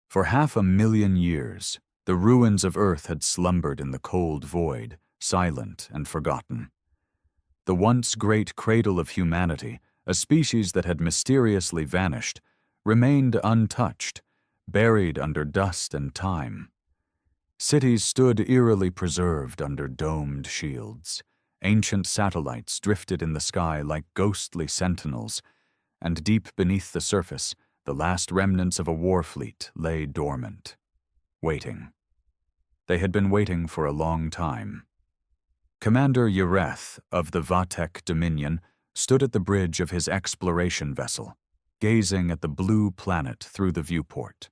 For 500,000 years, the ruins of Earth had slumbered in the cold void, silent and forgotten. The once great cradle of humanity, a species that had mysteriously vanished, remained untouched, buried under dust and time. Cities stood eerily preserved under domed shields. Ancient satellites drifted in the sky like ghostly sentinels, and deep beneath the surface, the last remnants of a war fleet lay dormant, waiting. They had been waiting for a long time. Commander Yareth of the Vatek Dominion stood at the bridge of his exploration vessel, gazing at the blue planet through the viewport.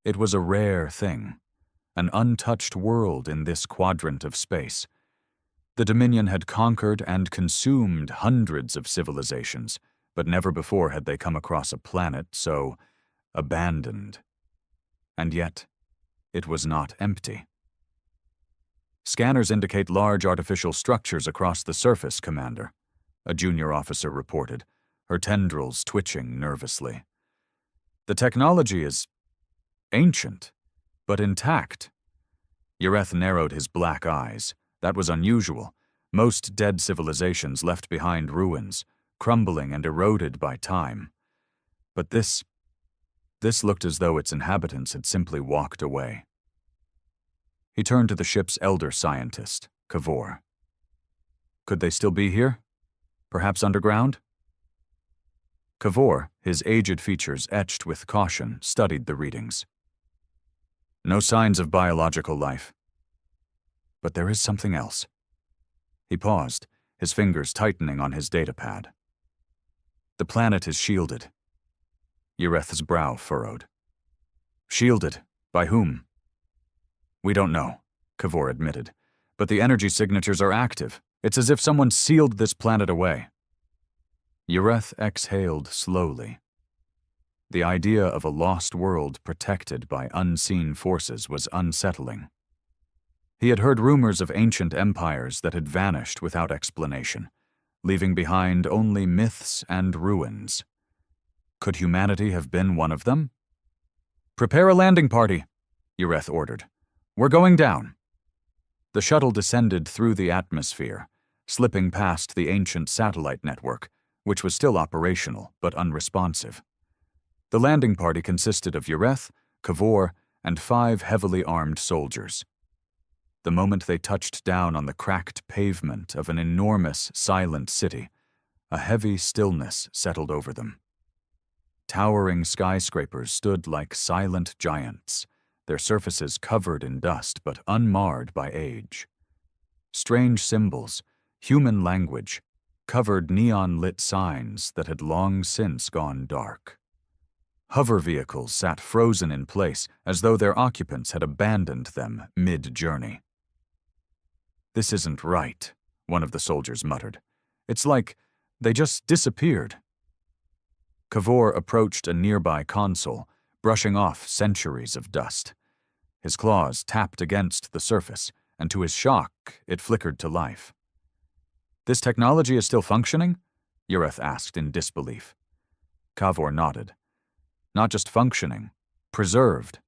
It was a rare thing, an untouched world in this quadrant of space. The Dominion had conquered and consumed hundreds of civilizations, but never before had they come across a planet so abandoned. And yet, it was not empty. "Scanners indicate large artificial structures across the surface, Commander," a junior officer reported, her tendrils twitching nervously. "The technology is ancient, but intact." Yareth narrowed his black eyes. That was unusual. Most dead civilizations left behind ruins, crumbling and eroded by time. But this looked as though its inhabitants had simply walked away. He turned to the ship's elder scientist, Kavor. Could they still be here? Perhaps underground? Kavor, his aged features etched with caution, studied the readings. No signs of biological life. But there is something else. He paused, his fingers tightening on his datapad. The planet is shielded. Yareth's brow furrowed. Shielded? By whom? We don't know, Kavor admitted, but the energy signatures are active. It's as if someone sealed this planet away. Yareth exhaled slowly. The idea of a lost world protected by unseen forces was unsettling. He had heard rumors of ancient empires that had vanished without explanation, leaving behind only myths and ruins. Could humanity have been one of them? "Prepare a landing party," Yareth ordered. "We're going down." The shuttle descended through the atmosphere, slipping past the ancient satellite network, which was still operational but unresponsive. The landing party consisted of Yareth, Kavor, and 5 heavily armed soldiers. The moment they touched down on the cracked pavement of an enormous, silent city, a heavy stillness settled over them. Towering skyscrapers stood like silent giants, their surfaces covered in dust but unmarred by age. Strange symbols, human language, covered neon-lit signs that had long since gone dark. Hover vehicles sat frozen in place as though their occupants had abandoned them mid-journey. "This isn't right," one of the soldiers muttered. "It's like they just disappeared." Kavor approached a nearby console, brushing off centuries of dust. His claws tapped against the surface, and to his shock, it flickered to life. "This technology is still functioning?" Yareth asked in disbelief. Kavor nodded. "Not just functioning, preserved."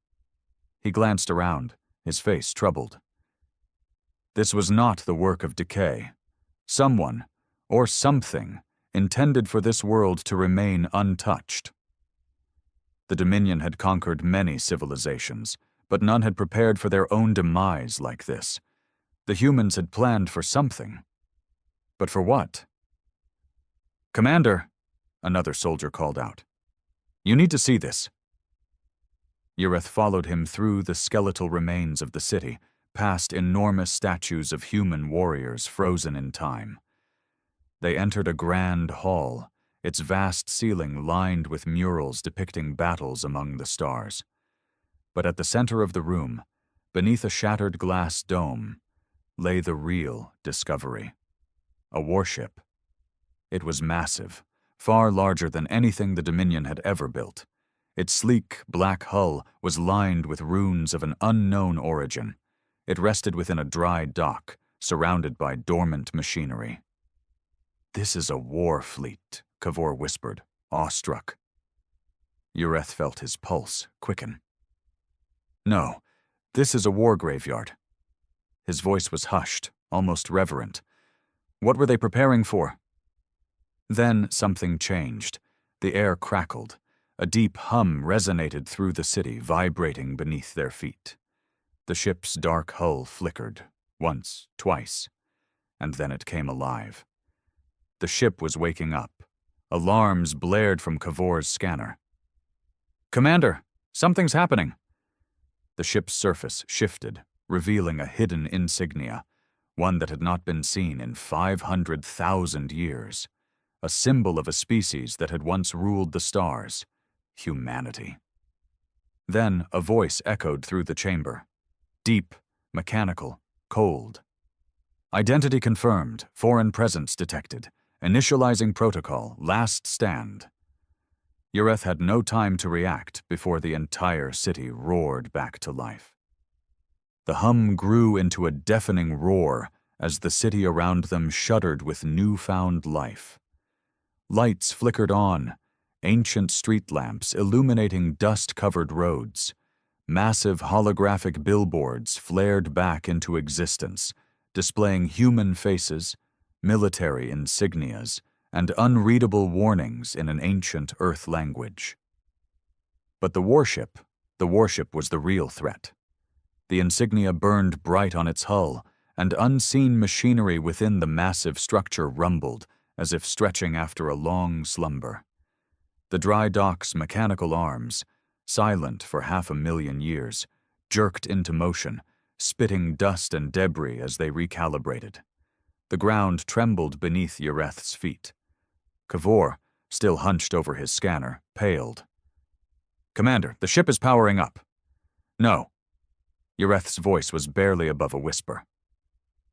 He glanced around, his face troubled. This was not the work of decay. Someone, or something, intended for this world to remain untouched. The Dominion had conquered many civilizations, but none had prepared for their own demise like this. The humans had planned for something. But for what? "Commander," another soldier called out. "You need to see this." Yareth followed him through the skeletal remains of the city, past enormous statues of human warriors frozen in time. They entered a grand hall, its vast ceiling lined with murals depicting battles among the stars. But at the center of the room, beneath a shattered glass dome, lay the real discovery. A warship. It was massive, far larger than anything the Dominion had ever built. Its sleek, black hull was lined with runes of an unknown origin. It rested within a dry dock, surrounded by dormant machinery. "This is a war fleet," Kavor whispered, awestruck. Yareth felt his pulse quicken. No, this is a war graveyard. His voice was hushed, almost reverent. What were they preparing for? Then something changed. The air crackled. A deep hum resonated through the city, vibrating beneath their feet. The ship's dark hull flickered, once, twice, and then it came alive. The ship was waking up. Alarms blared from Kavor's scanner. "Commander, something's happening." The ship's surface shifted, revealing a hidden insignia, one that had not been seen in 500,000 years, a symbol of a species that had once ruled the stars, humanity. Then a voice echoed through the chamber, deep, mechanical, cold. "Identity confirmed, foreign presence detected, initializing protocol, last stand." Ureth had no time to react before the entire city roared back to life. The hum grew into a deafening roar as the city around them shuddered with newfound life. Lights flickered on, ancient street lamps illuminating dust-covered roads. Massive holographic billboards flared back into existence, displaying human faces, military insignias, and unreadable warnings in an ancient Earth language. But the warship was the real threat. The insignia burned bright on its hull, and unseen machinery within the massive structure rumbled, as if stretching after a long slumber. The dry dock's mechanical arms, silent for 500,000 years, jerked into motion, spitting dust and debris as they recalibrated. The ground trembled beneath Ureth's feet. Kavor, still hunched over his scanner, paled. "Commander, the ship is powering up." "No." Ureth's voice was barely above a whisper.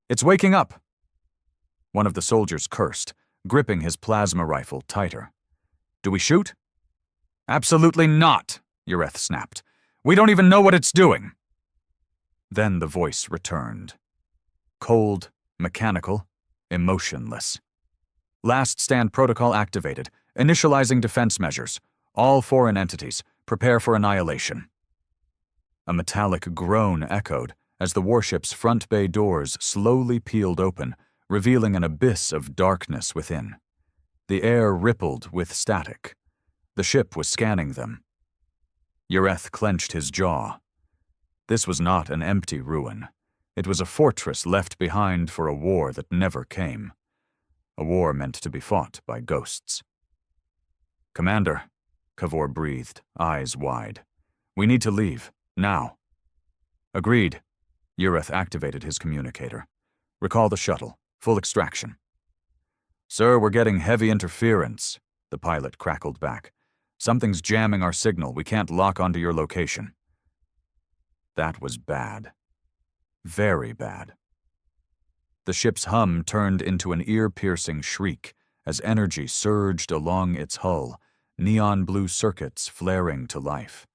"It's waking up." One of the soldiers cursed, gripping his plasma rifle tighter. "Do we shoot?" "Absolutely not," Ureth snapped. "We don't even know what it's doing." Then the voice returned. Cold, mechanical, emotionless. "Last stand protocol activated. Initializing defense measures. All foreign entities, prepare for annihilation." A metallic groan echoed as the warship's front bay doors slowly peeled open, revealing an abyss of darkness within. The air rippled with static. The ship was scanning them. Ureth clenched his jaw. This was not an empty ruin. It was a fortress left behind for a war that never came. A war meant to be fought by ghosts. "Commander," Kavor breathed, eyes wide. "We need to leave, now." "Agreed." Ureth activated his communicator. "Recall the shuttle. Full extraction." "Sir, we're getting heavy interference," the pilot crackled back. "Something's jamming our signal. We can't lock onto your location." That was bad. Very bad. The ship's hum turned into an ear-piercing shriek as energy surged along its hull, neon blue circuits flaring to life.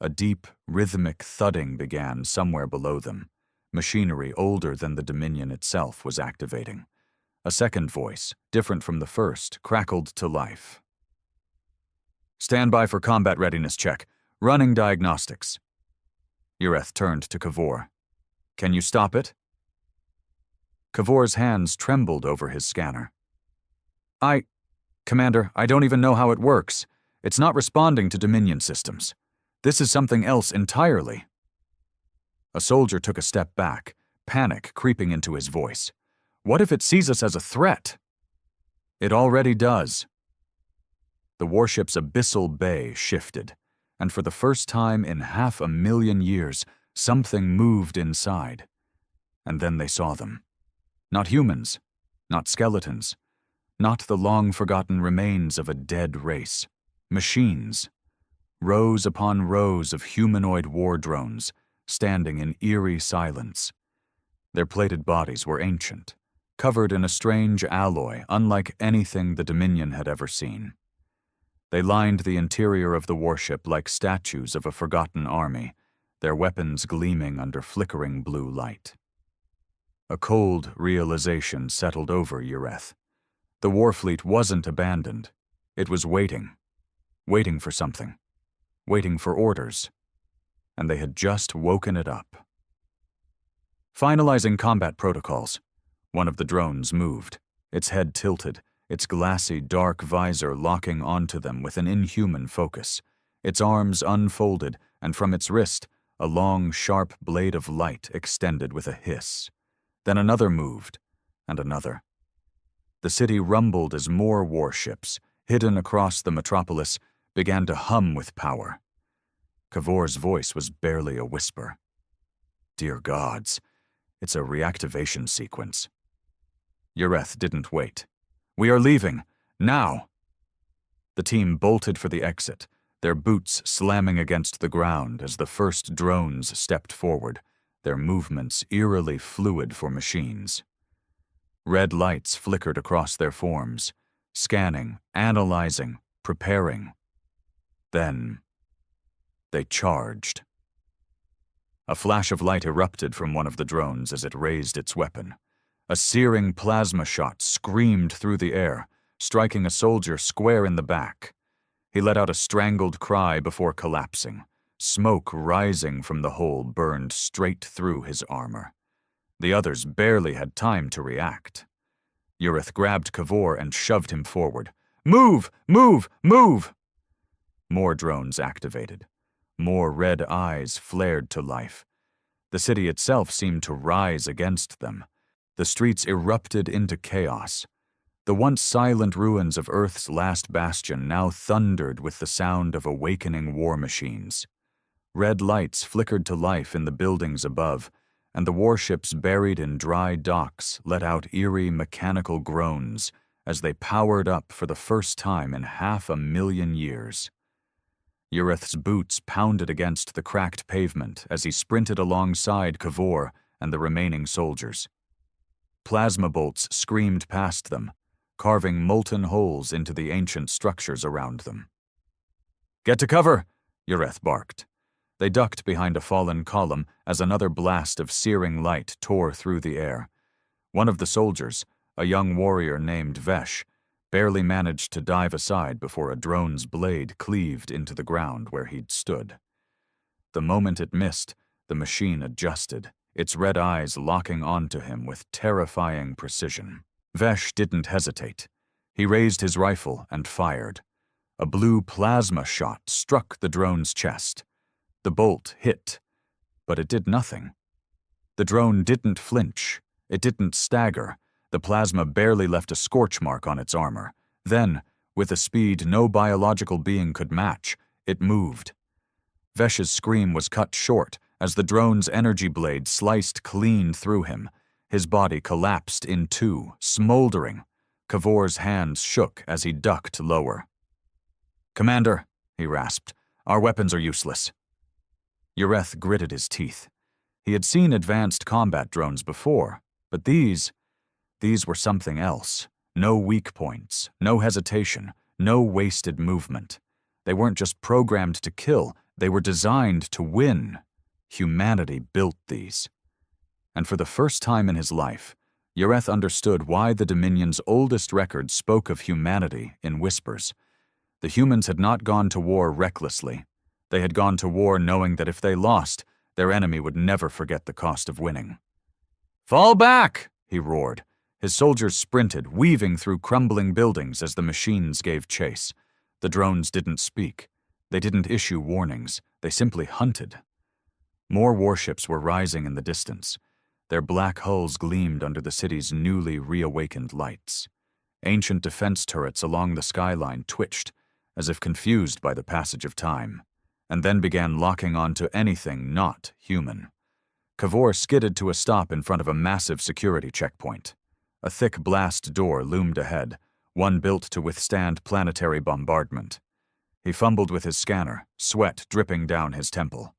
A deep, rhythmic thudding began somewhere below them. Machinery older than the Dominion itself was activating. A second voice, different from the first, crackled to life. "Stand by for combat readiness check. Running diagnostics." Ureth turned to Kavor. "Can you stop it?" Kavor's hands trembled over his scanner. Commander, I don't even know how it works. It's not responding to Dominion systems. This is something else entirely." A soldier took a step back, panic creeping into his voice. "What if it sees us as a threat?" "It already does." The warship's abyssal bay shifted, and for the first time in 500,000 years, something moved inside. And then they saw them. Not humans, not skeletons, not the long-forgotten remains of a dead race. Machines. Rows upon rows of humanoid war drones, standing in eerie silence. Their plated bodies were ancient, covered in a strange alloy unlike anything the Dominion had ever seen. They lined the interior of the warship like statues of a forgotten army, their weapons gleaming under flickering blue light. A cold realization settled over Ureth. The warfleet wasn't abandoned. It was waiting. Waiting for something. Waiting for orders. and they had just woken it up. Finalizing combat protocols, one of the drones moved, its head tilted, its glassy, dark visor locking onto them with an inhuman focus, its arms unfolded, and from its wrist, a long, sharp blade of light extended with a hiss. Then another moved, and another. The city rumbled as more warships, hidden across the metropolis, began to hum with power. Kavor's voice was barely a whisper. Dear gods, it's a reactivation sequence. Ureth didn't wait. We are leaving, now! The team bolted for the exit, their boots slamming against the ground as the first drones stepped forward, their movements eerily fluid for machines. Red lights flickered across their forms, scanning, analyzing, preparing. Then, they charged. A flash of light erupted from one of the drones as it raised its weapon. A searing plasma shot screamed through the air, striking a soldier square in the back. He let out a strangled cry before collapsing. Smoke rising from the hole burned straight through his armor. The others barely had time to react. Ureth grabbed Kavor and shoved him forward. Move! Move! Move! More drones activated. More red eyes flared to life. The city itself seemed to rise against them. The streets erupted into chaos. The once silent ruins of Earth's last bastion now thundered with the sound of awakening war machines. Red lights flickered to life in the buildings above, and the warships buried in dry docks let out eerie mechanical groans as they powered up for the first time in 500,000 years. Ureth's boots pounded against the cracked pavement as he sprinted alongside Kavor and the remaining soldiers. Plasma bolts screamed past them, carving molten holes into the ancient structures around them. Get to cover, Ureth barked. They ducked behind a fallen column as another blast of searing light tore through the air. One of the soldiers, a young warrior named Vesh, barely managed to dive aside before a drone's blade cleaved into the ground where he'd stood. The moment it missed, the machine adjusted, its red eyes locking onto him with terrifying precision. Vesh didn't hesitate. He raised his rifle and fired. A blue plasma shot struck the drone's chest. The bolt hit, but it did nothing. The drone didn't flinch. It didn't stagger. The plasma barely left a scorch mark on its armor. Then, with a speed no biological being could match, it moved. Vesh's scream was cut short as the drone's energy blade sliced clean through him. His body collapsed in two, smoldering. Kavor's hands shook as he ducked lower. Commander, he rasped, our weapons are useless. Ureth gritted his teeth. He had seen advanced combat drones before, but these were something else. No weak points, no hesitation, no wasted movement. They weren't just programmed to kill, they were designed to win. Humanity built these. And for the first time in his life, Ureth understood why the Dominion's oldest record spoke of humanity in whispers. The humans had not gone to war recklessly. They had gone to war knowing that if they lost, their enemy would never forget the cost of winning. Fall back, he roared. His soldiers sprinted, weaving through crumbling buildings as the machines gave chase. The drones didn't speak. They didn't issue warnings. They simply hunted. More warships were rising in the distance. Their black hulls gleamed under the city's newly reawakened lights. Ancient defense turrets along the skyline twitched, as if confused by the passage of time, and then began locking onto anything not human. Kavor skidded to a stop in front of a massive security checkpoint. A thick blast door loomed ahead, one built to withstand planetary bombardment. He fumbled with his scanner, sweat dripping down his temple.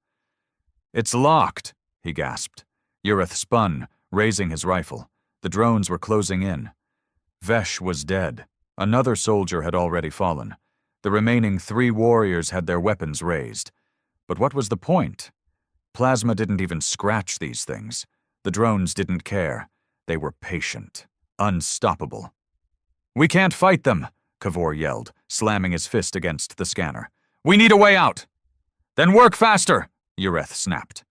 It's locked, he gasped. Ureth spun, raising his rifle. The drones were closing in. Vesh was dead. Another soldier had already fallen. The remaining 3 warriors had their weapons raised. But what was the point? Plasma didn't even scratch these things. The drones didn't care. They were patient, unstoppable. We can't fight them, Kavor yelled, slamming his fist against the scanner. We need a way out. Then work faster, Ureth snapped.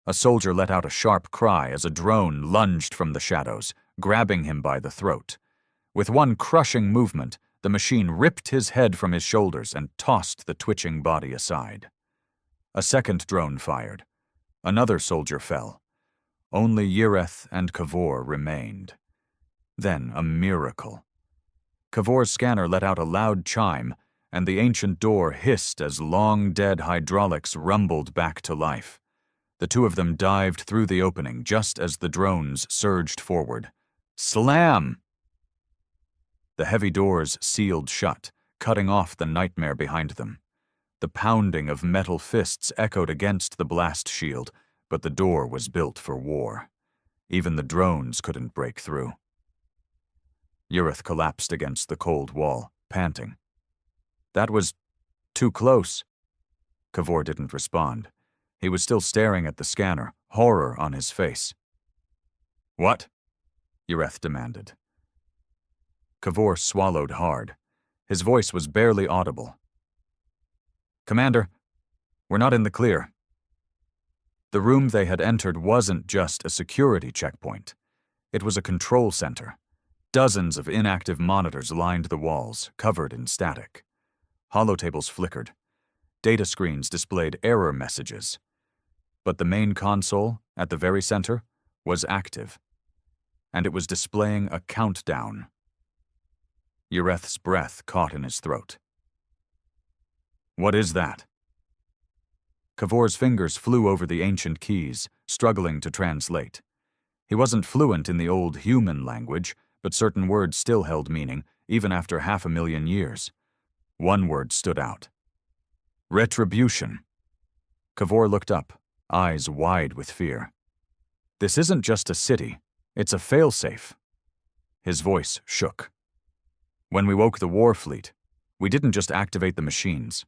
A soldier let out a sharp cry as a drone lunged from the shadows, grabbing him by the throat. With one crushing movement, the machine ripped his head from his shoulders and tossed the twitching body aside. A second drone fired. Another soldier fell. Only Ureth and Cavor remained. Then a miracle. Cavor's scanner let out a loud chime, and the ancient door hissed as long-dead hydraulics rumbled back to life. The two of them dived through the opening just as the drones surged forward. Slam! The heavy doors sealed shut, cutting off the nightmare behind them. The pounding of metal fists echoed against the blast shield, but the door was built for war. Even the drones couldn't break through. Ureth collapsed against the cold wall, panting. That was too close. Cavor didn't respond. He was still staring at the scanner, horror on his face. What? Ureth demanded. Cavor swallowed hard. His voice was barely audible. Commander, we're not in the clear. The room they had entered wasn't just a security checkpoint. It was a control center. Dozens of inactive monitors lined the walls, covered in static. Holotables flickered. Data screens displayed error messages. But the main console, at the very center, was active. And it was displaying a countdown. Ureth's breath caught in his throat. What is that? Cavor's fingers flew over the ancient keys, struggling to translate. He wasn't fluent in the old human language, but certain words still held meaning, even after 500,000 years. One word stood out. Retribution. Cavor looked up, eyes wide with fear. This isn't just a city, it's a failsafe. His voice shook. When we woke the war fleet, we didn't just activate the machines.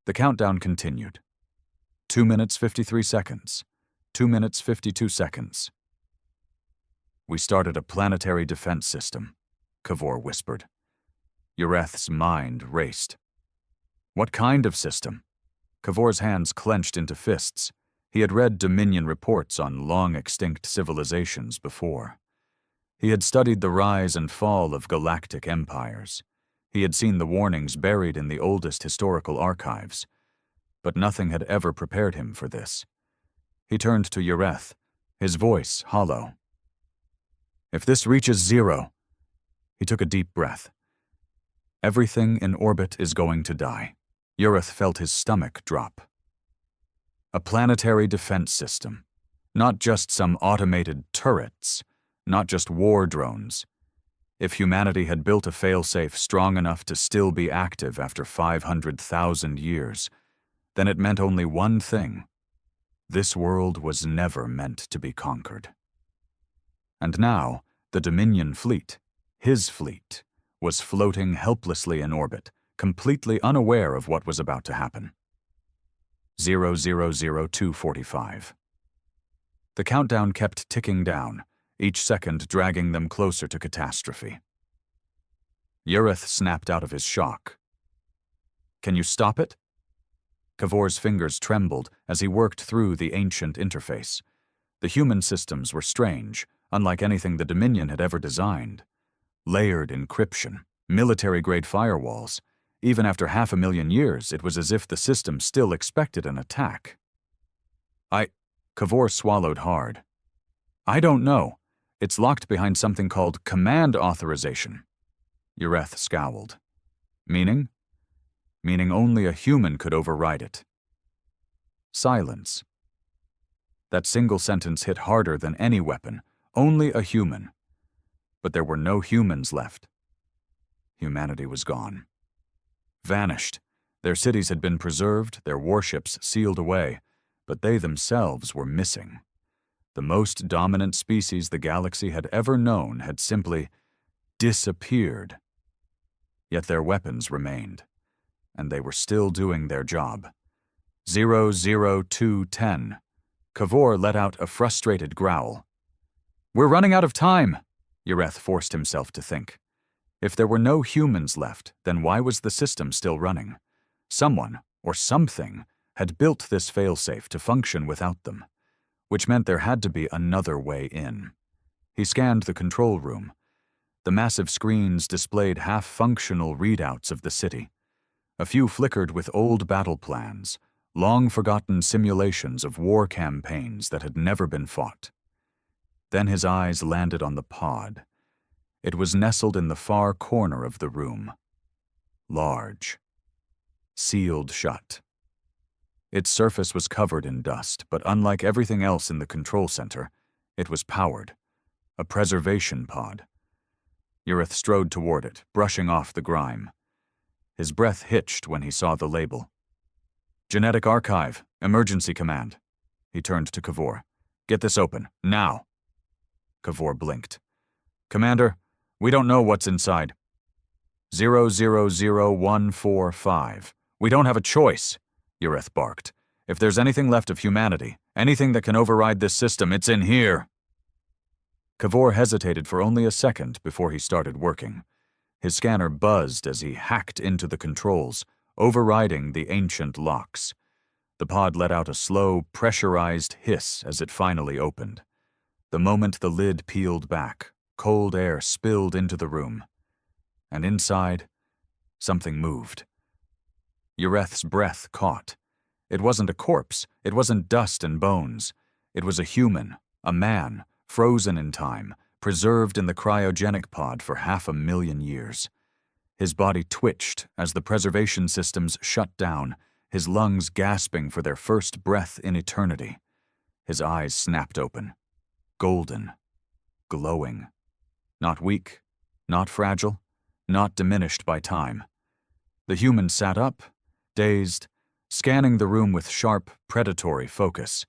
The countdown continued. 2 minutes 53 seconds. 2 minutes 52 seconds. We started a planetary defense system, Cavor whispered. Ureth's mind raced. What kind of system? Cavor's hands clenched into fists. He had read Dominion reports on long-extinct civilizations before. He had studied the rise and fall of galactic empires. He had seen the warnings buried in the oldest historical archives. But nothing had ever prepared him for this. He turned to Ureth, his voice hollow. If this reaches 0, he took a deep breath. Everything in orbit is going to die. Ureth felt his stomach drop. A planetary defense system. Not just some automated turrets. Not just war drones. If humanity had built a failsafe strong enough to still be active after 500,000 years, then it meant only one thing. This world was never meant to be conquered. And now, the Dominion fleet, his fleet, was floating helplessly in orbit, completely unaware of what was about to happen. 000245. The countdown kept ticking down, each second dragging them closer to catastrophe. Ureth snapped out of his shock. Can you stop it? Cavor's fingers trembled as he worked through the ancient interface. The human systems were strange, unlike anything the Dominion had ever designed. Layered encryption, military-grade firewalls. Even after 500,000 years, it was as if the system still expected an attack. Cavor swallowed hard. I don't know. It's locked behind something called command authorization. Ureth scowled. Meaning? Meaning only a human could override it. Silence. That single sentence hit harder than any weapon. Only a human. But there were no humans left. Humanity was gone. Vanished. Their cities had been preserved, their warships sealed away, but they themselves were missing. The most dominant species the galaxy had ever known had simply disappeared. Yet their weapons remained, and they were still doing their job. 00210. Cavor let out a frustrated growl. We're running out of time, Ureth forced himself to think. If there were no humans left, then why was the system still running? Someone, or something, had built this failsafe to function without them, which meant there had to be another way in. He scanned the control room. The massive screens displayed half-functional readouts of the city. A few flickered with old battle plans, long-forgotten simulations of war campaigns that had never been fought. Then his eyes landed on the pod. It was nestled in the far corner of the room. Large. Sealed shut. Its surface was covered in dust, but unlike everything else in the control center, it was powered. A preservation pod. Ureth strode toward it, brushing off the grime. His breath hitched when he saw the label. Genetic Archive, Emergency Command. He turned to Cavor. Get this open, now. Cavor blinked. Commander, we don't know what's inside. 000145. We don't have a choice, Ureth barked. If there's anything left of humanity, anything that can override this system, it's in here. Cavor hesitated for only a second before he started working. His scanner buzzed as he hacked into the controls, overriding the ancient locks. The pod let out a slow, pressurized hiss as it finally opened. The moment the lid peeled back, cold air spilled into the room. And inside, something moved. Ureth's breath caught. It wasn't a corpse. It wasn't dust and bones. It was a human, a man, frozen in time, preserved in the cryogenic pod for 500,000 years. His body twitched as the preservation systems shut down, his lungs gasping for their first breath in eternity. His eyes snapped open. Golden. Glowing. Not weak, not fragile, not diminished by time. The human sat up, dazed, scanning the room with sharp, predatory focus.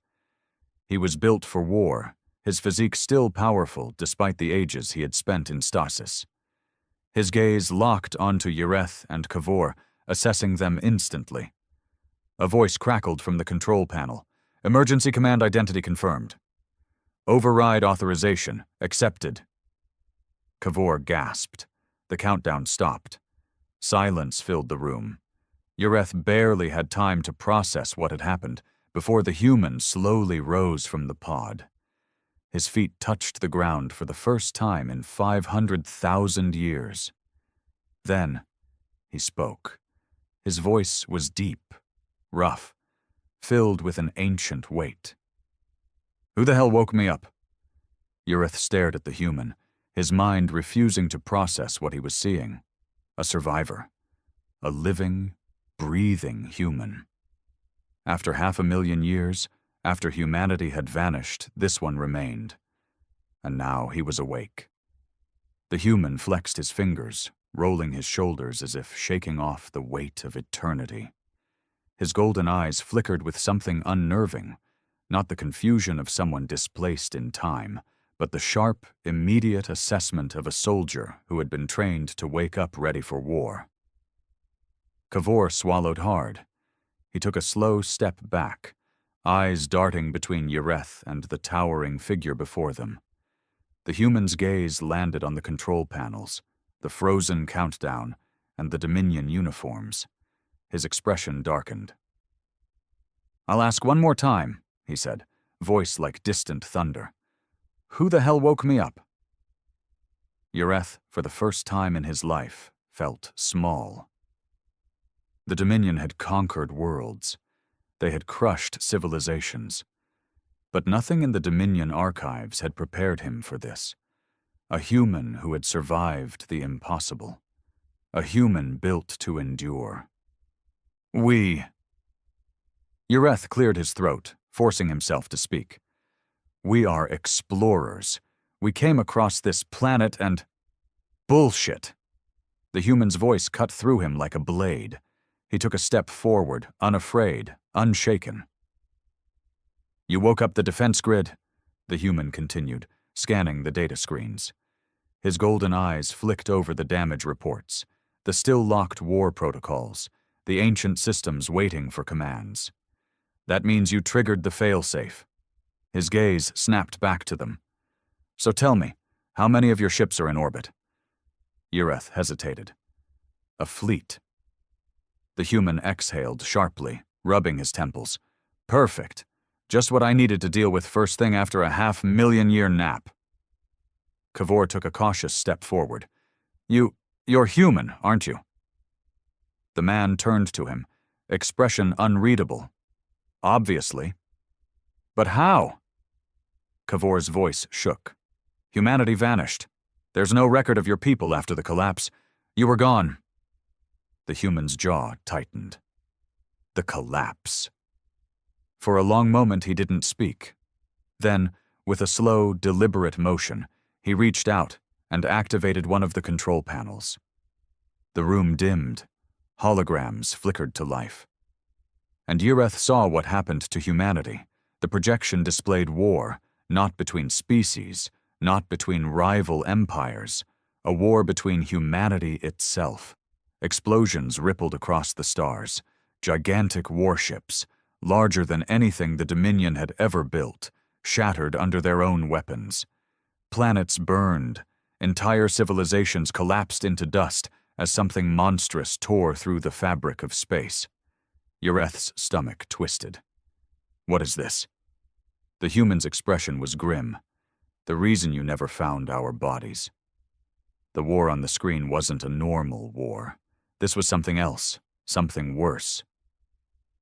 He was built for war, his physique still powerful despite the ages he had spent in stasis. His gaze locked onto Ureth and Cavor, assessing them instantly. A voice crackled from the control panel. Emergency command identity confirmed. Override authorization accepted. Cavor gasped. The countdown stopped. Silence filled the room. Ureth barely had time to process what had happened before the human slowly rose from the pod. His feet touched the ground for the first time in 500,000 years. Then, he spoke. His voice was deep, rough, filled with an ancient weight. Who the hell woke me up? Ureth stared at the human, his mind refusing to process what he was seeing. A survivor. A living, breathing human. After 500,000 years, after humanity had vanished, this one remained. And now he was awake. The human flexed his fingers, rolling his shoulders as if shaking off the weight of eternity. His golden eyes flickered with something unnerving, not the confusion of someone displaced in time, but the sharp, immediate assessment of a soldier who had been trained to wake up ready for war. Cavor swallowed hard. He took a slow step back, eyes darting between Ureth and the towering figure before them. The human's gaze landed on the control panels, the frozen countdown, and the Dominion uniforms. His expression darkened. I'll ask one more time, he said, voice like distant thunder. Who the hell woke me up? Ureth, for the first time in his life, felt small. The Dominion had conquered worlds. They had crushed civilizations. But nothing in the Dominion archives had prepared him for this. A human who had survived the impossible. A human built to endure. Ureth cleared his throat, forcing himself to speak. We are explorers. We came across this planet and... Bullshit! The human's voice cut through him like a blade. He took a step forward, unafraid, unshaken. You woke up the defense grid, the human continued, scanning the data screens. His golden eyes flicked over the damage reports, the still-locked war protocols, the ancient systems waiting for commands. That means you triggered the failsafe. His gaze snapped back to them. So tell me, how many of your ships are in orbit? Ureth hesitated. A fleet. The human exhaled sharply, rubbing his temples. Perfect. Just what I needed to deal with first thing after a 500,000-year nap. Cavor took a cautious step forward. You're human, aren't you? The man turned to him, expression unreadable. Obviously. But how? Cavor's voice shook. Humanity vanished. There's no record of your people after the collapse. You were gone. The human's jaw tightened. The collapse. For a long moment he didn't speak. Then, with a slow, deliberate motion, he reached out and activated one of the control panels. The room dimmed. Holograms flickered to life. And Yureth saw what happened to humanity. The projection displayed war, not between species, not between rival empires, a war between humanity itself. Explosions rippled across the stars. Gigantic warships, larger than anything the Dominion had ever built, shattered under their own weapons. Planets burned. Entire civilizations collapsed into dust as something monstrous tore through the fabric of space. Yureth's stomach twisted. What is this? The human's expression was grim. The reason you never found our bodies. The war on the screen wasn't a normal war. This was something else, something worse.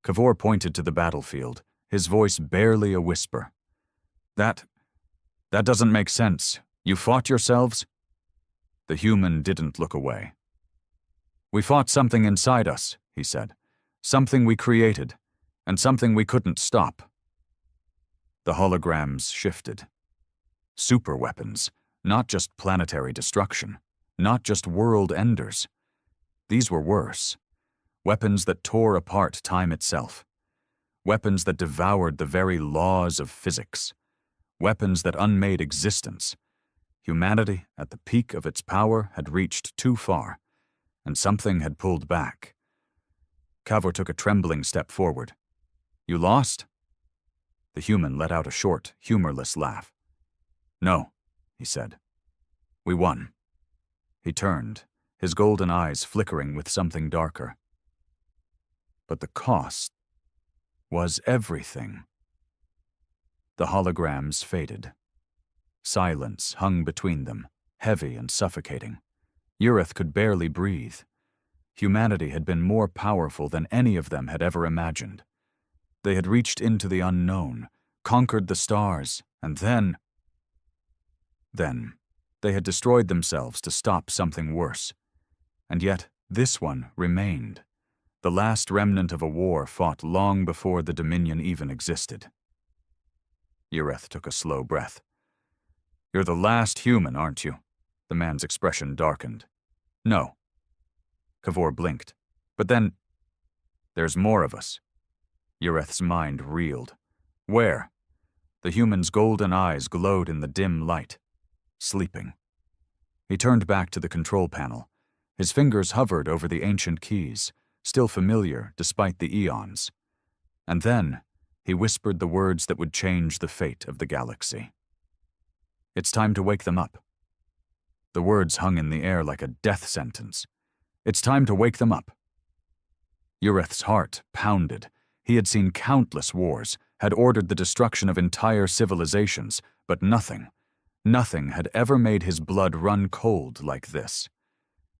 Cavor pointed to the battlefield, his voice barely a whisper. That doesn't make sense. You fought yourselves? The human didn't look away. We fought something inside us, he said. Something we created, and something we couldn't stop. The holograms shifted. Superweapons, not just planetary destruction, not just world enders. These were worse. Weapons that tore apart time itself. Weapons that devoured the very laws of physics. Weapons that unmade existence. Humanity, at the peak of its power, had reached too far, and something had pulled back. Cavor took a trembling step forward. You lost? The human let out a short, humorless laugh. No, he said. We won. He turned, his golden eyes flickering with something darker. But the cost was everything. The holograms faded. Silence hung between them, heavy and suffocating. Yureth could barely breathe. Humanity had been more powerful than any of them had ever imagined. They had reached into the unknown, conquered the stars, and then they had destroyed themselves to stop something worse. And yet, this one remained. The last remnant of a war fought long before the Dominion even existed. Yureth took a slow breath. You're the last human, aren't you? The man's expression darkened. No. Cavor blinked. But then, there's more of us. Yureth's mind reeled. Where? The human's golden eyes glowed in the dim light. Sleeping. He turned back to the control panel. His fingers hovered over the ancient keys, still familiar despite the eons. And then, he whispered the words that would change the fate of the galaxy. It's time to wake them up. The words hung in the air like a death sentence. It's time to wake them up. Yureth's heart pounded. He had seen countless wars, had ordered the destruction of entire civilizations, but nothing had ever made his blood run cold like this.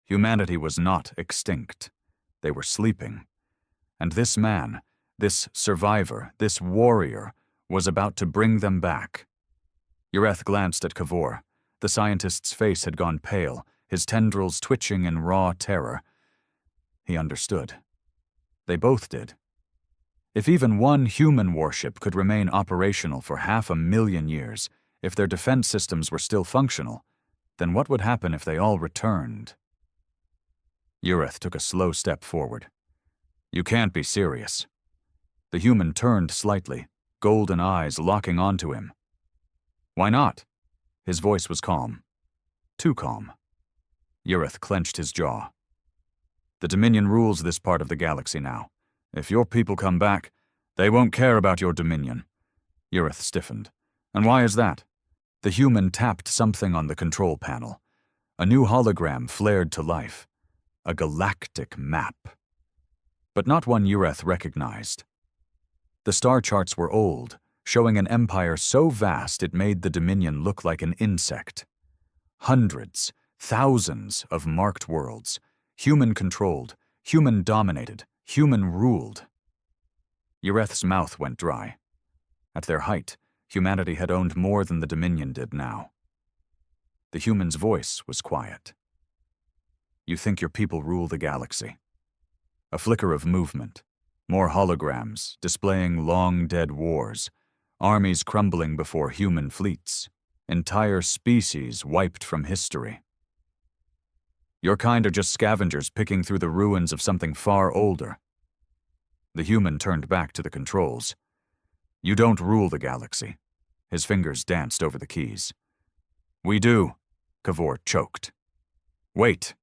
Humanity was not extinct. They were sleeping. And this man, this survivor, this warrior, was about to bring them back. Yureth glanced at Cavor. The scientist's face had gone pale, his tendrils twitching in raw terror. He understood. They both did. If even one human warship could remain operational for 500,000 years, if their defense systems were still functional, then what would happen if they all returned? Yureth took a slow step forward. You can't be serious. The human turned slightly, golden eyes locking onto him. Why not? His voice was calm. Too calm. Yureth clenched his jaw. The Dominion rules this part of the galaxy now. If your people come back, they won't care about your Dominion. Yureth stiffened. And why is that? The human tapped something on the control panel. A new hologram flared to life. A galactic map. But not one Yureth recognized. The star charts were old, showing an empire so vast it made the Dominion look like an insect. Hundreds, thousands of marked worlds, human-controlled, human-dominated, human-ruled. Ureth's mouth went dry. At their height, humanity had owned more than the Dominion did now. The human's voice was quiet. You think your people rule the galaxy. A flicker of movement, more holograms displaying long-dead wars, armies crumbling before human fleets, entire species wiped from history. Your kind are just scavengers picking through the ruins of something far older. The human turned back to the controls. You don't rule the galaxy. His fingers danced over the keys. We do, Cavor choked. Wait.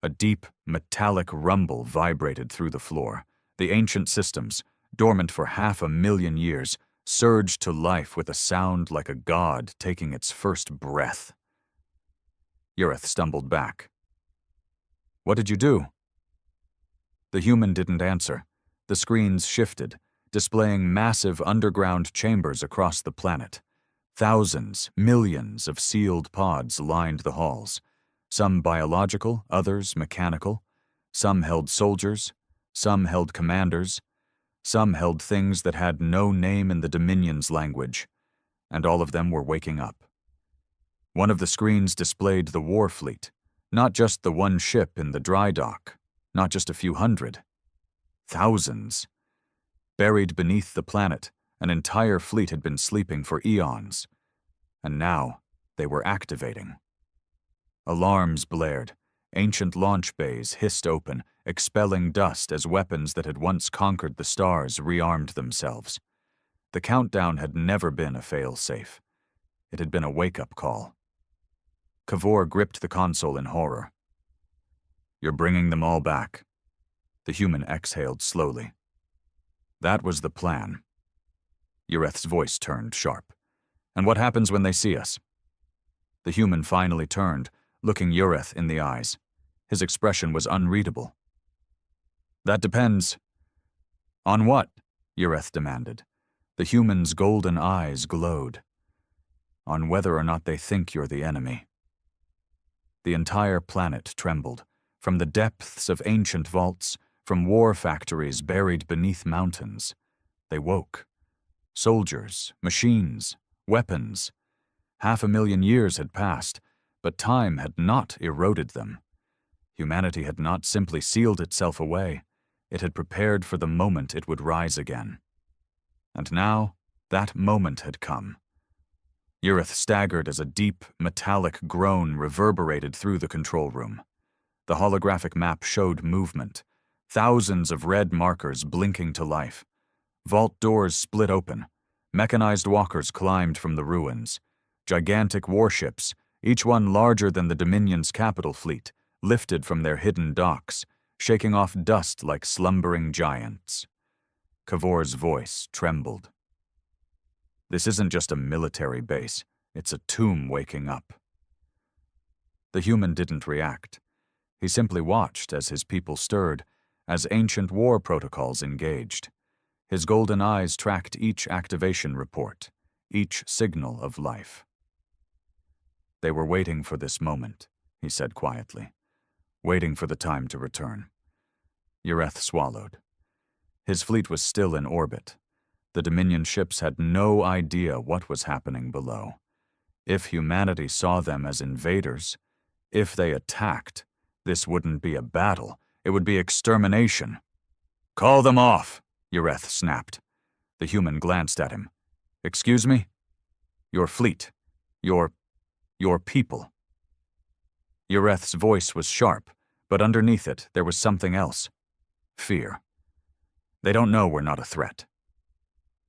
A deep, metallic rumble vibrated through the floor. The ancient systems, dormant for 500,000 years, surged to life with a sound like a god taking its first breath. Ureth stumbled back. What did you do? The human didn't answer. The screens shifted, displaying massive underground chambers across the planet. Thousands, millions of sealed pods lined the halls. Some biological, others mechanical. Some held soldiers, some held commanders, some held things that had no name in the Dominion's language, and all of them were waking up. One of the screens displayed the war fleet, not just the one ship in the dry dock, not just a few hundred. Thousands. Buried beneath the planet, an entire fleet had been sleeping for eons, and now they were activating. Alarms blared. Ancient launch bays hissed open, expelling dust as weapons that had once conquered the stars rearmed themselves. The countdown had never been a fail-safe. It had been a wake-up call. Cavor gripped the console in horror. You're bringing them all back. The human exhaled slowly. That was the plan. Ureth's voice turned sharp. And what happens when they see us? The human finally turned, looking Ureth in the eyes. His expression was unreadable. That depends. On what? Ureth demanded. The human's golden eyes glowed. On whether or not they think you're the enemy. The entire planet trembled, from the depths of ancient vaults, from war factories buried beneath mountains. They woke. Soldiers, machines, weapons. 500,000 years had passed, but time had not eroded them. Humanity had not simply sealed itself away. It had prepared for the moment it would rise again. And now, that moment had come. Ureth staggered as a deep, metallic groan reverberated through the control room. The holographic map showed movement, thousands of red markers blinking to life. Vault doors split open. Mechanized walkers climbed from the ruins. Gigantic warships, each one larger than the Dominion's capital fleet, lifted from their hidden docks, shaking off dust like slumbering giants. Cavor's voice trembled. This isn't just a military base, it's a tomb waking up. The human didn't react. He simply watched as his people stirred, as ancient war protocols engaged. His golden eyes tracked each activation report, each signal of life. They were waiting for this moment, he said quietly, waiting for the time to return. Ureth swallowed. His fleet was still in orbit. The Dominion ships had no idea what was happening below. If humanity saw them as invaders, if they attacked, this wouldn't be a battle, it would be extermination. Call them off, Ureth snapped. The human glanced at him. Excuse me? Your fleet. Your people. Ureth's voice was sharp, but underneath it there was something else. Fear. They don't know we're not a threat.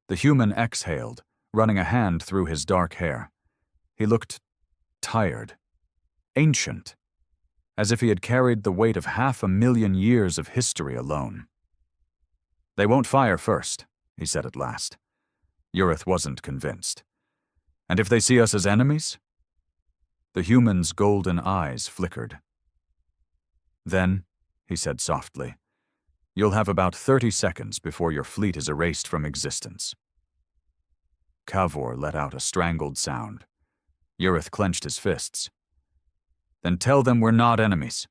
The human exhaled, running a hand through his dark hair. He looked tired, ancient, as if he had carried the weight of 500,000 years of history alone. They won't fire first, he said at last. Ureth wasn't convinced. And if they see us as enemies? The human's golden eyes flickered. Then, he said softly, You'll have about 30 seconds before your fleet is erased from existence. Cavor let out a strangled sound. Ureth clenched his fists. Then tell them we're not enemies.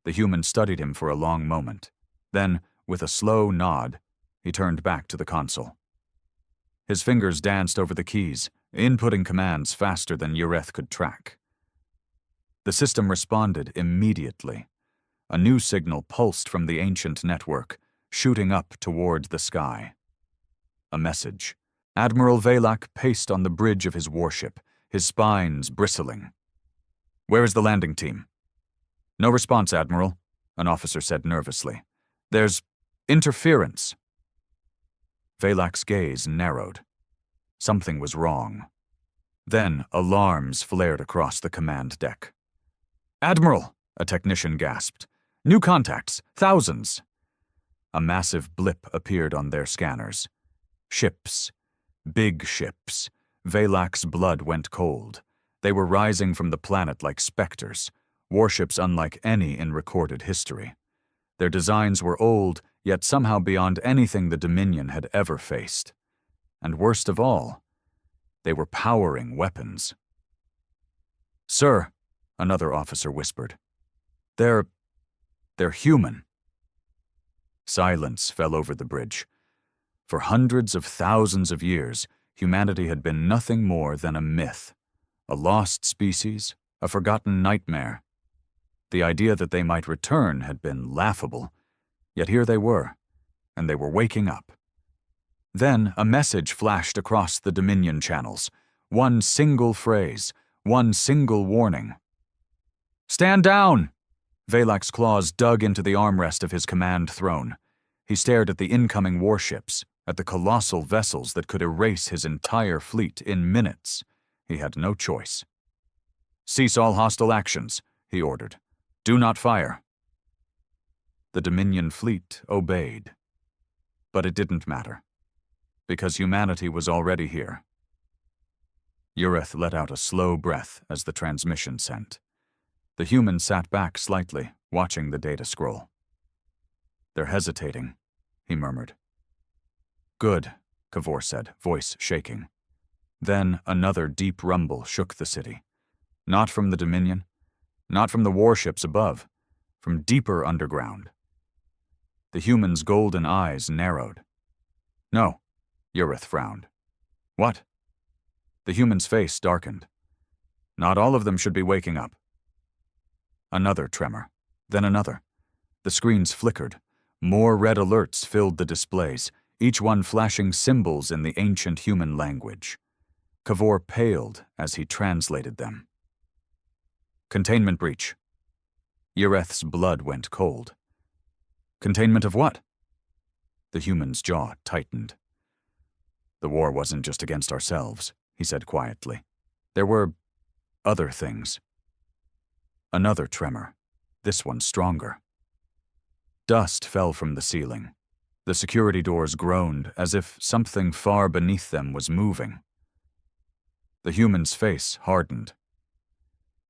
The human studied him for a long moment. Then, with a slow nod, he turned back to the console. His fingers danced over the keys, inputting commands faster than Ureth could track. The system responded immediately. A new signal pulsed from the ancient network, shooting up toward the sky. A message. Admiral Valak paced on the bridge of his warship, his spines bristling. "Where is the landing team?" "No response, Admiral," an officer said nervously. "There's interference." Valak's gaze narrowed. Something was wrong. Then alarms flared across the command deck. "Admiral," a technician gasped. "New contacts, thousands." A massive blip appeared on their scanners. Ships. Big ships. Valak's blood went cold. They were rising from the planet like specters, warships unlike any in recorded history. Their designs were old, yet somehow beyond anything the Dominion had ever faced. And worst of all, they were powering weapons. "Sir," another officer whispered. They're human." Silence fell over the bridge. For hundreds of thousands of years, humanity had been nothing more than a myth, a lost species, a forgotten nightmare. The idea that they might return had been laughable, yet here they were, and they were waking up. Then a message flashed across the Dominion channels, one single phrase, one single warning. "Stand down!" Valak's claws dug into the armrest of his command throne. He stared at the incoming warships, at the colossal vessels that could erase his entire fleet in minutes. He had no choice. "Cease all hostile actions," he ordered. "Do not fire." The Dominion fleet obeyed. But it didn't matter, because humanity was already here. Ureth let out a slow breath as the transmission sent. The human sat back slightly, watching the data scroll. "They're hesitating," he murmured. "Good," Cavor said, voice shaking. Then another deep rumble shook the city. Not from the Dominion, not from the warships above, from deeper underground. The human's golden eyes narrowed. "No," Ureth frowned. "What?" The human's face darkened. "Not all of them should be waking up." Another tremor, then another. The screens flickered. More red alerts filled the displays, each one flashing symbols in the ancient human language. Cavor paled as he translated them. "Containment breach." Ureth's blood went cold. "Containment of what?" The human's jaw tightened. "The war wasn't just against ourselves," he said quietly. "There were other things." Another tremor, this one stronger. Dust fell from the ceiling. The security doors groaned as if something far beneath them was moving. The human's face hardened.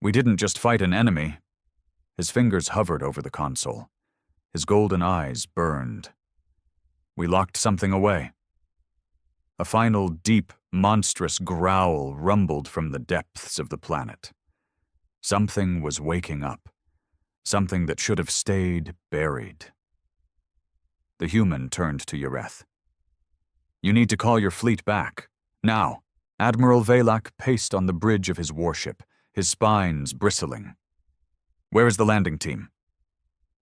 "We didn't just fight an enemy." His fingers hovered over the console. His golden eyes burned. "We locked something away." A final deep, monstrous growl rumbled from the depths of the planet. Something was waking up. Something that should have stayed buried. The human turned to Ureth. "You need to call your fleet back. Now." Admiral Valak paced on the bridge of his warship, his spines bristling. "Where is the landing team?"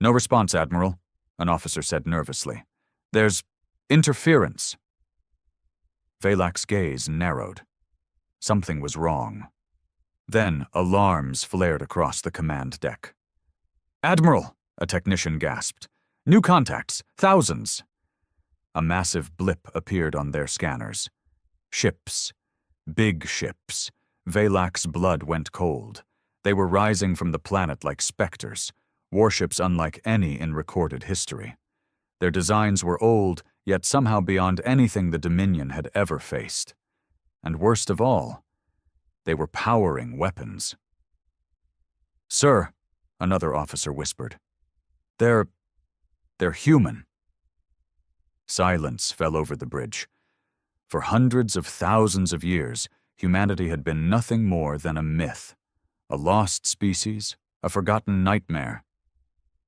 "No response, Admiral," an officer said nervously. "There's interference." Valak's gaze narrowed. Something was wrong. Then alarms flared across the command deck. "Admiral," a technician gasped. "New contacts, thousands." A massive blip appeared on their scanners. Ships. Big ships. Valak's blood went cold. They were rising from the planet like specters, warships unlike any in recorded history. Their designs were old, yet somehow beyond anything the Dominion had ever faced. And worst of all, they were powering weapons. "Sir," another officer whispered. They're They're human. Silence fell over the bridge. For hundreds of thousands of years, humanity had been nothing more than a myth, a lost species, a forgotten nightmare.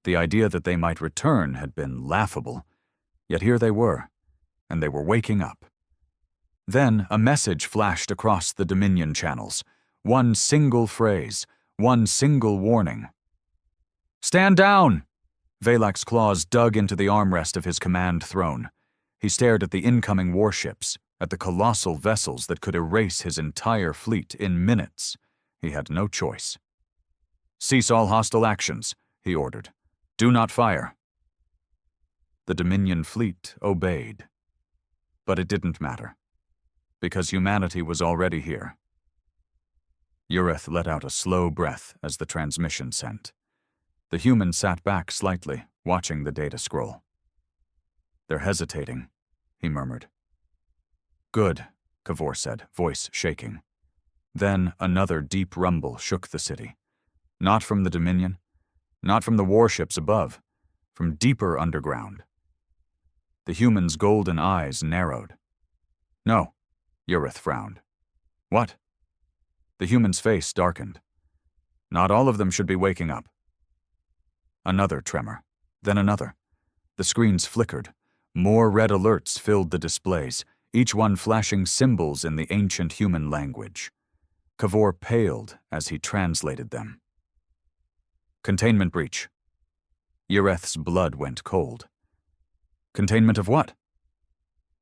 The idea that they might return had been laughable, yet here they were, and they were waking up. Then a message flashed across the Dominion channels, one single phrase, one single warning. "Stand down!" Valak's claws dug into the armrest of his command throne. He stared at the incoming warships, at the colossal vessels that could erase his entire fleet in minutes. He had no choice. "Cease all hostile actions," he ordered. "Do not fire." The Dominion fleet obeyed. But it didn't matter, because humanity was already here. Ureth let out a slow breath as the transmission sent. The human sat back slightly, watching the data scroll. "They're hesitating," he murmured. "Good," Kavor said, voice shaking. Then another deep rumble shook the city. Not from the Dominion, not from the warships above, from deeper underground. The human's golden eyes narrowed. "No," Ureth frowned. "What?" The human's face darkened. "Not all of them should be waking up." Another tremor, then another. The screens flickered. More red alerts filled the displays, each one flashing symbols in the ancient human language. Kavor paled as he translated them. "Containment breach." Ureth's blood went cold. "Containment of what?"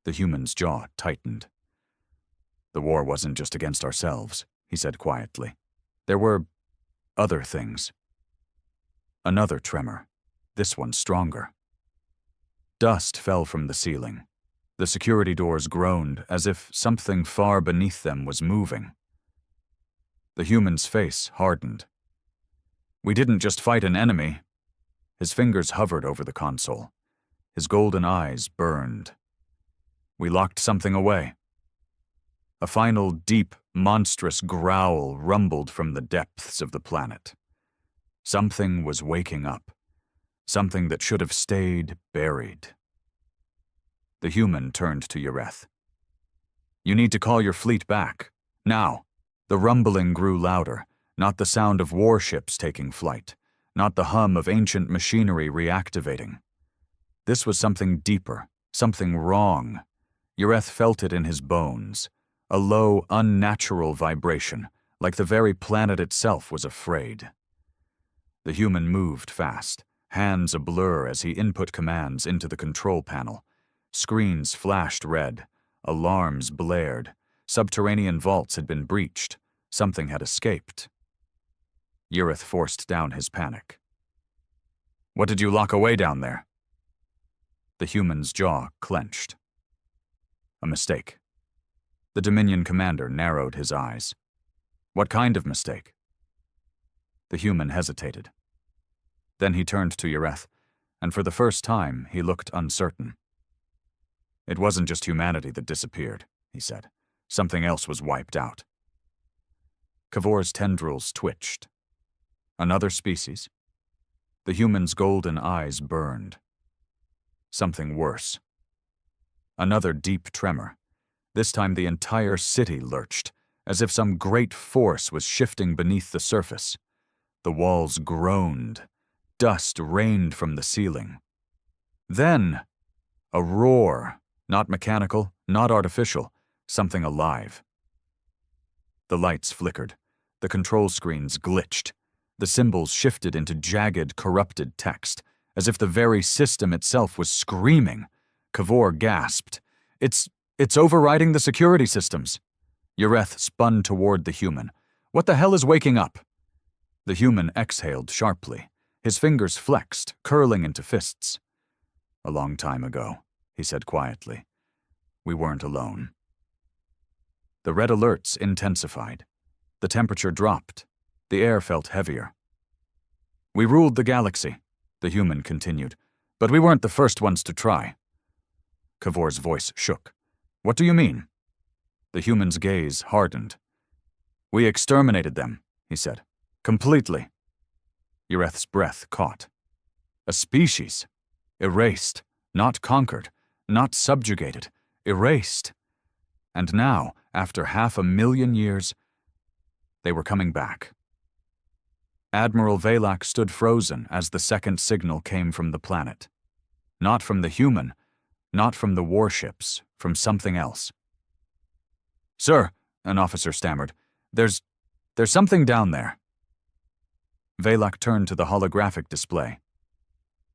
The human's jaw tightened. "The war wasn't just against ourselves," he said quietly. "There were other things." Another tremor, this one stronger. Dust fell from the ceiling. The security doors groaned as if something far beneath them was moving. The human's face hardened. "We didn't just fight an enemy." His fingers hovered over the console. His golden eyes burned. "We locked something away." A final deep, monstrous growl rumbled from the depths of the planet. Something was waking up. Something that should have stayed buried. The human turned to Ureth. "You need to call your fleet back. Now." The rumbling grew louder, not the sound of warships taking flight, not the hum of ancient machinery reactivating. This was something deeper, something wrong. Ureth felt it in his bones, a low, unnatural vibration, like the very planet itself was afraid. The human moved fast, hands a blur as he input commands into the control panel. Screens flashed red, alarms blared, subterranean vaults had been breached, something had escaped. Ureth forced down his panic. "What did you lock away down there?" The human's jaw clenched. "A mistake." The Dominion commander narrowed his eyes. "What kind of mistake?" The human hesitated. Then he turned to Ureth, and for the first time he looked uncertain. "It wasn't just humanity that disappeared," he said. "Something else was wiped out." Kavor's tendrils twitched. Another species? The human's golden eyes burned. Something worse. Another deep tremor. This time the entire city lurched, as if some great force was shifting beneath the surface. The walls groaned. Dust rained from the ceiling. Then, a roar, not mechanical, not artificial, something alive. The lights flickered. The control screens glitched. The symbols shifted into jagged, corrupted text, as if the very system itself was screaming. Kavor gasped. It's overriding the security systems." Ureth spun toward the human. "What the hell is waking up?" The human exhaled sharply. His fingers flexed, curling into fists. "A long time ago," he said quietly. "We weren't alone." The red alerts intensified. The temperature dropped. The air felt heavier. "We ruled the galaxy," the human continued, "but we weren't the first ones to try." Kavor's voice shook. "What do you mean?" The human's gaze hardened. "We exterminated them," he said. "Completely." Ureth's breath caught. "A species? Erased, not conquered, not subjugated, erased. And now, after 500,000 years, they were coming back. Admiral Valak stood frozen as the second signal came from the planet. Not from the human, not from the warships, from something else. "Sir," an officer stammered, there's something down there." Valak turned to the holographic display.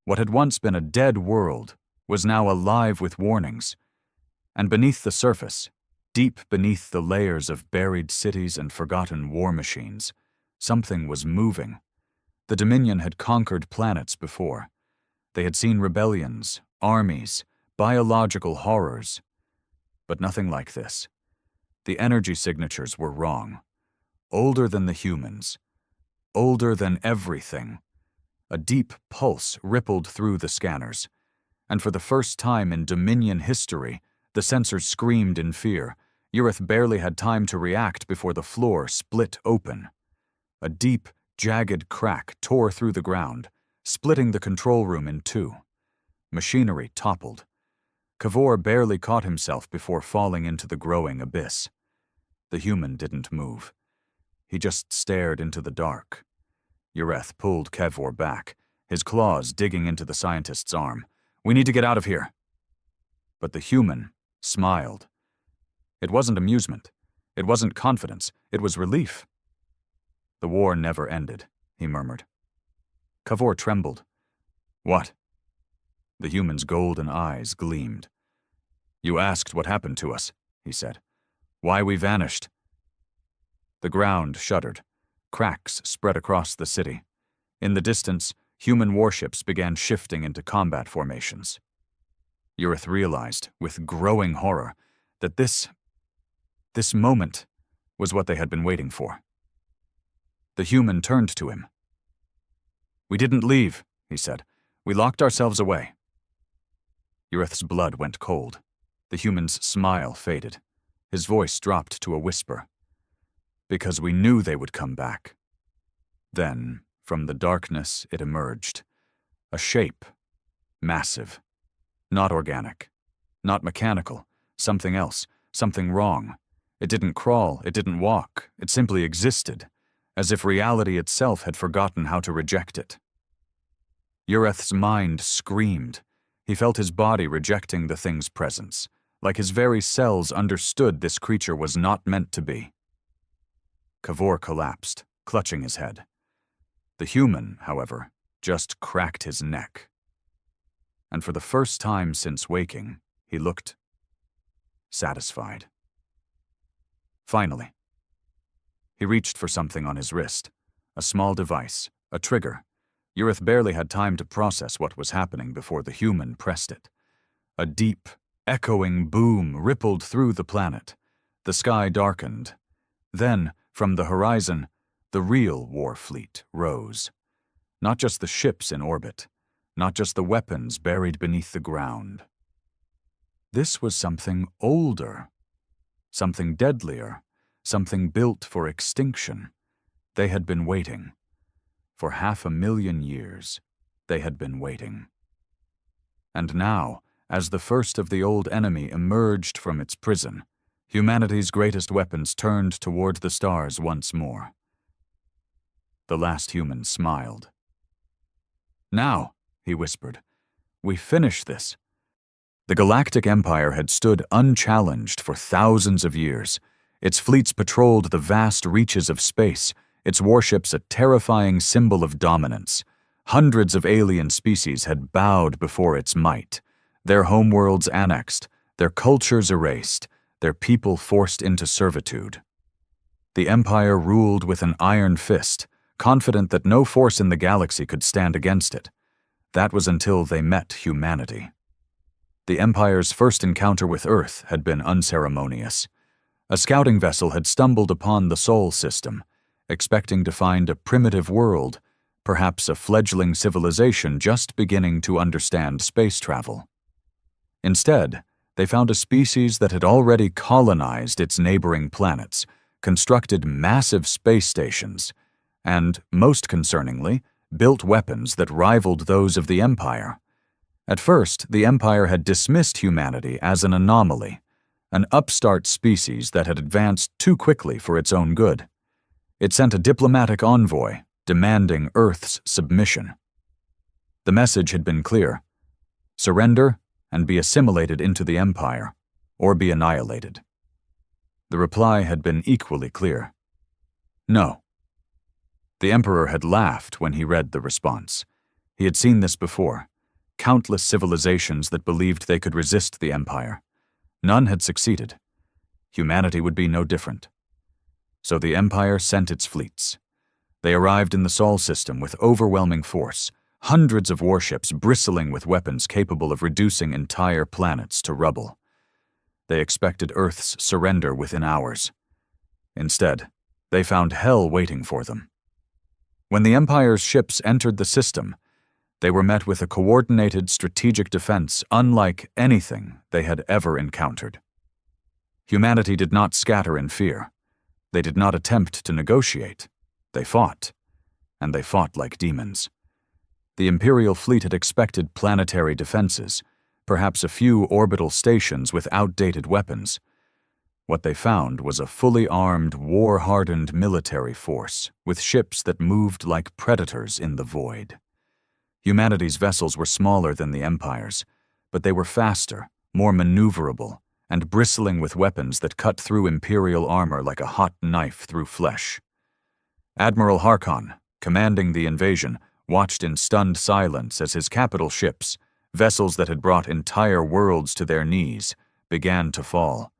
What had once been a dead world was now alive with warnings, and beneath the surface, deep beneath the layers of buried cities and forgotten war machines, something was moving. The Dominion had conquered planets before. They had seen rebellions, armies, biological horrors, but nothing like this. The energy signatures were wrong. Older than the humans. Older than everything. A deep pulse rippled through the scanners, and for the first time in Dominion history, the sensors screamed in fear. Ureth barely had time to react before the floor split open. A deep, jagged crack tore through the ground, splitting the control room in two. Machinery toppled. Cavor barely caught himself before falling into the growing abyss. The human didn't move. He just stared into the dark. Ureth pulled Cavor back, his claws digging into the scientist's arm. "We need to get out of here." But the human smiled. It wasn't amusement. It wasn't confidence. It was relief. "The war never ended," he murmured. Cavor trembled. "What?" The human's golden eyes gleamed. "You asked what happened to us," he said. "Why we vanished." The ground shuddered. Cracks spread across the city. In the distance, human warships began shifting into combat formations. Ureth realized, with growing horror, that this moment was what they had been waiting for. The human turned to him. "We didn't leave," he said. "We locked ourselves away." Ureth's blood went cold. The human's smile faded. His voice dropped to a whisper. "Because we knew they would come back." Then, from the darkness, it emerged. A shape. Massive. Not organic. Not mechanical. Something else. Something wrong. It didn't crawl. It didn't walk. It simply existed, as if reality itself had forgotten how to reject it. Ureth's mind screamed. He felt his body rejecting the thing's presence, like his very cells understood this creature was not meant to be. Cavor collapsed, clutching his head. The human, however, just cracked his neck. And for the first time since waking, he looked satisfied. Finally, he reached for something on his wrist, a small device, a trigger. Ureth barely had time to process what was happening before the human pressed it. A deep, echoing boom rippled through the planet. The sky darkened. Then, from the horizon, the real war fleet rose. Not just the ships in orbit, not just the weapons buried beneath the ground. This was something older, something deadlier, something built for extinction. They had been waiting. For 500,000 years, they had been waiting. And now, as the first of the old enemy emerged from its prison, humanity's greatest weapons turned toward the stars once more. The last human smiled. "Now," he whispered, "we finish this." The Galactic Empire had stood unchallenged for thousands of years. Its fleets patrolled the vast reaches of space, its warships a terrifying symbol of dominance. Hundreds of alien species had bowed before its might, their homeworlds annexed, their cultures erased, their people forced into servitude. The Empire ruled with an iron fist, confident that no force in the galaxy could stand against it. That was until they met humanity. The Empire's first encounter with Earth had been unceremonious. A scouting vessel had stumbled upon the Sol system, expecting to find a primitive world, perhaps a fledgling civilization just beginning to understand space travel. Instead, they found a species that had already colonized its neighboring planets, constructed massive space stations, and, most concerningly, built weapons that rivaled those of the Empire. At first, the Empire had dismissed humanity as an anomaly, an upstart species that had advanced too quickly for its own good. It sent a diplomatic envoy demanding Earth's submission. The message had been clear: surrender and be assimilated into the Empire, or be annihilated. The reply had been equally clear: no. The Emperor had laughed when he read the response. He had seen this before: countless civilizations that believed they could resist the Empire. None had succeeded. Humanity would be no different. So the Empire sent its fleets. They arrived in the Sol system with overwhelming force, hundreds of warships bristling with weapons capable of reducing entire planets to rubble. They expected Earth's surrender within hours. Instead, they found hell waiting for them. When the Empire's ships entered the system, they were met with a coordinated strategic defense unlike anything they had ever encountered. Humanity did not scatter in fear. They did not attempt to negotiate. They fought, and they fought like demons. The Imperial fleet had expected planetary defenses, perhaps a few orbital stations with outdated weapons. What they found was a fully armed, war-hardened military force with ships that moved like predators in the void. Humanity's vessels were smaller than the Empire's, but they were faster, more maneuverable, and bristling with weapons that cut through Imperial armor like a hot knife through flesh. Admiral Harkon, commanding the invasion, watched in stunned silence as his capital ships, vessels that had brought entire worlds to their knees, began to fall.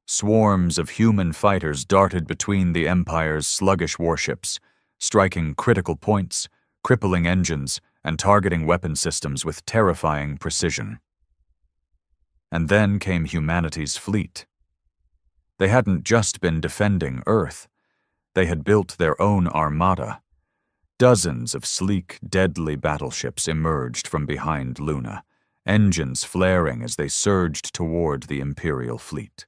Swarms of human fighters darted between the Empire's sluggish warships, striking critical points, crippling engines, and targeting weapon systems with terrifying precision. And then came humanity's fleet. They hadn't just been defending Earth. They had built their own armada. Dozens of sleek, deadly battleships emerged from behind Luna, engines flaring as they surged toward the Imperial fleet.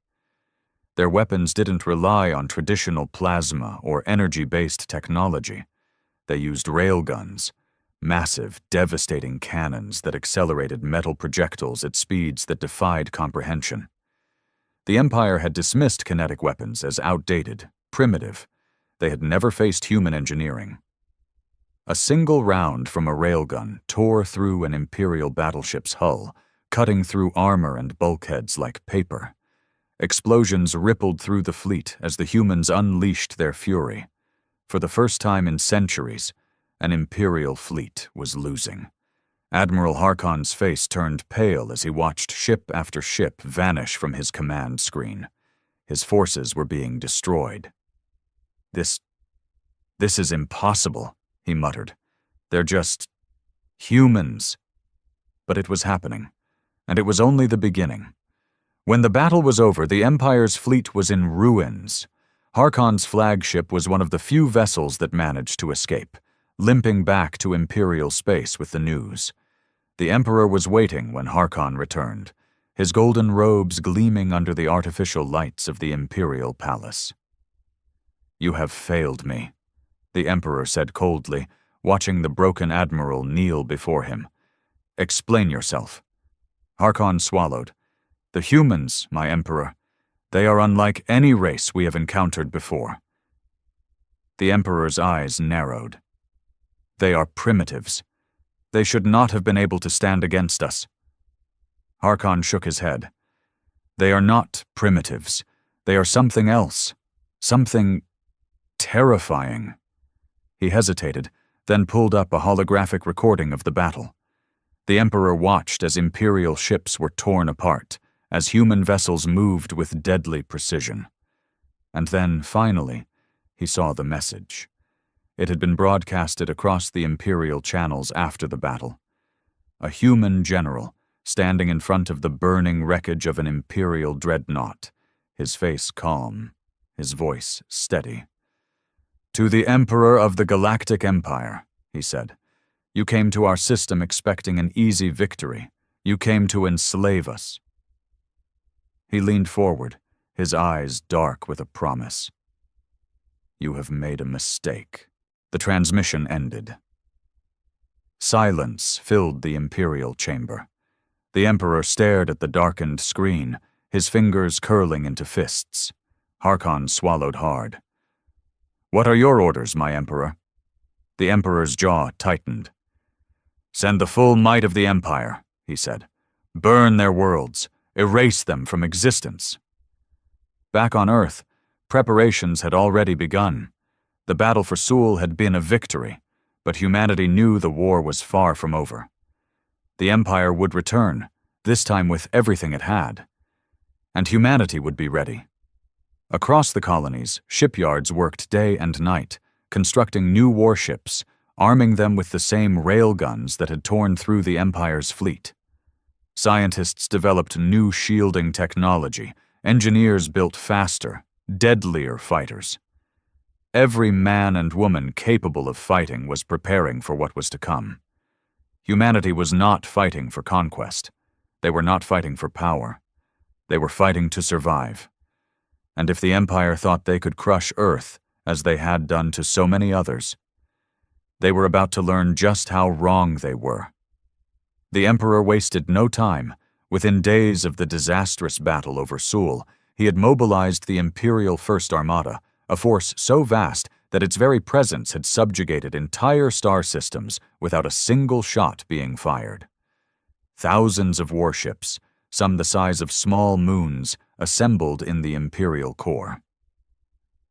Their weapons didn't rely on traditional plasma or energy-based technology. They used railguns, massive, devastating cannons that accelerated metal projectiles at speeds that defied comprehension. The Empire had dismissed kinetic weapons as outdated, primitive. They had never faced human engineering. A single round from a railgun tore through an Imperial battleship's hull, cutting through armor and bulkheads like paper. Explosions rippled through the fleet as the humans unleashed their fury. For the first time in centuries, an Imperial fleet was losing. Admiral Harkon's face turned pale as he watched ship after ship vanish from his command screen. His forces were being destroyed. This is impossible, he muttered. They're just humans. But it was happening, and it was only the beginning. When the battle was over, the Empire's fleet was in ruins. Harkon's flagship was one of the few vessels that managed to escape, limping back to Imperial space with the news. The Emperor was waiting when Harkon returned, his golden robes gleaming under the artificial lights of the Imperial palace. "You have failed me," the Emperor said coldly, watching the broken admiral kneel before him. "Explain yourself." Harkon swallowed. "The humans, my Emperor, they are unlike any race we have encountered before." The Emperor's eyes narrowed. "They are primitives. They should not have been able to stand against us." Harkon shook his head. "They are not primitives. They are something else. Something terrifying." He hesitated, then pulled up a holographic recording of the battle. The Emperor watched as Imperial ships were torn apart, as human vessels moved with deadly precision. And then, finally, he saw the message. It had been broadcasted across the Imperial channels after the battle. A human general, standing in front of the burning wreckage of an Imperial dreadnought, his face calm, his voice steady. "To the Emperor of the Galactic Empire," he said, "you came to our system expecting an easy victory. You came to enslave us." He leaned forward, his eyes dark with a promise. "You have made a mistake." The transmission ended. Silence filled the Imperial chamber. The Emperor stared at the darkened screen, his fingers curling into fists. Harkon swallowed hard. "What are your orders, my Emperor?" The Emperor's jaw tightened. "Send the full might of the Empire," he said. "Burn their worlds. Erase them from existence." Back on Earth, preparations had already begun. The battle for Sul had been a victory, but humanity knew the war was far from over. The Empire would return, this time with everything it had. And humanity would be ready. Across the colonies, shipyards worked day and night, constructing new warships, arming them with the same railguns that had torn through the Empire's fleet. Scientists developed new shielding technology. Engineers built faster, deadlier fighters. Every man and woman capable of fighting was preparing for what was to come. Humanity was not fighting for conquest. They were not fighting for power. They were fighting to survive. And if the Empire thought they could crush Earth, as they had done to so many others, they were about to learn just how wrong they were. The Emperor wasted no time. Within days of the disastrous battle over Sul, he had mobilized the Imperial First Armada, a force so vast that its very presence had subjugated entire star systems without a single shot being fired. Thousands of warships, some the size of small moons, assembled in the Imperial core.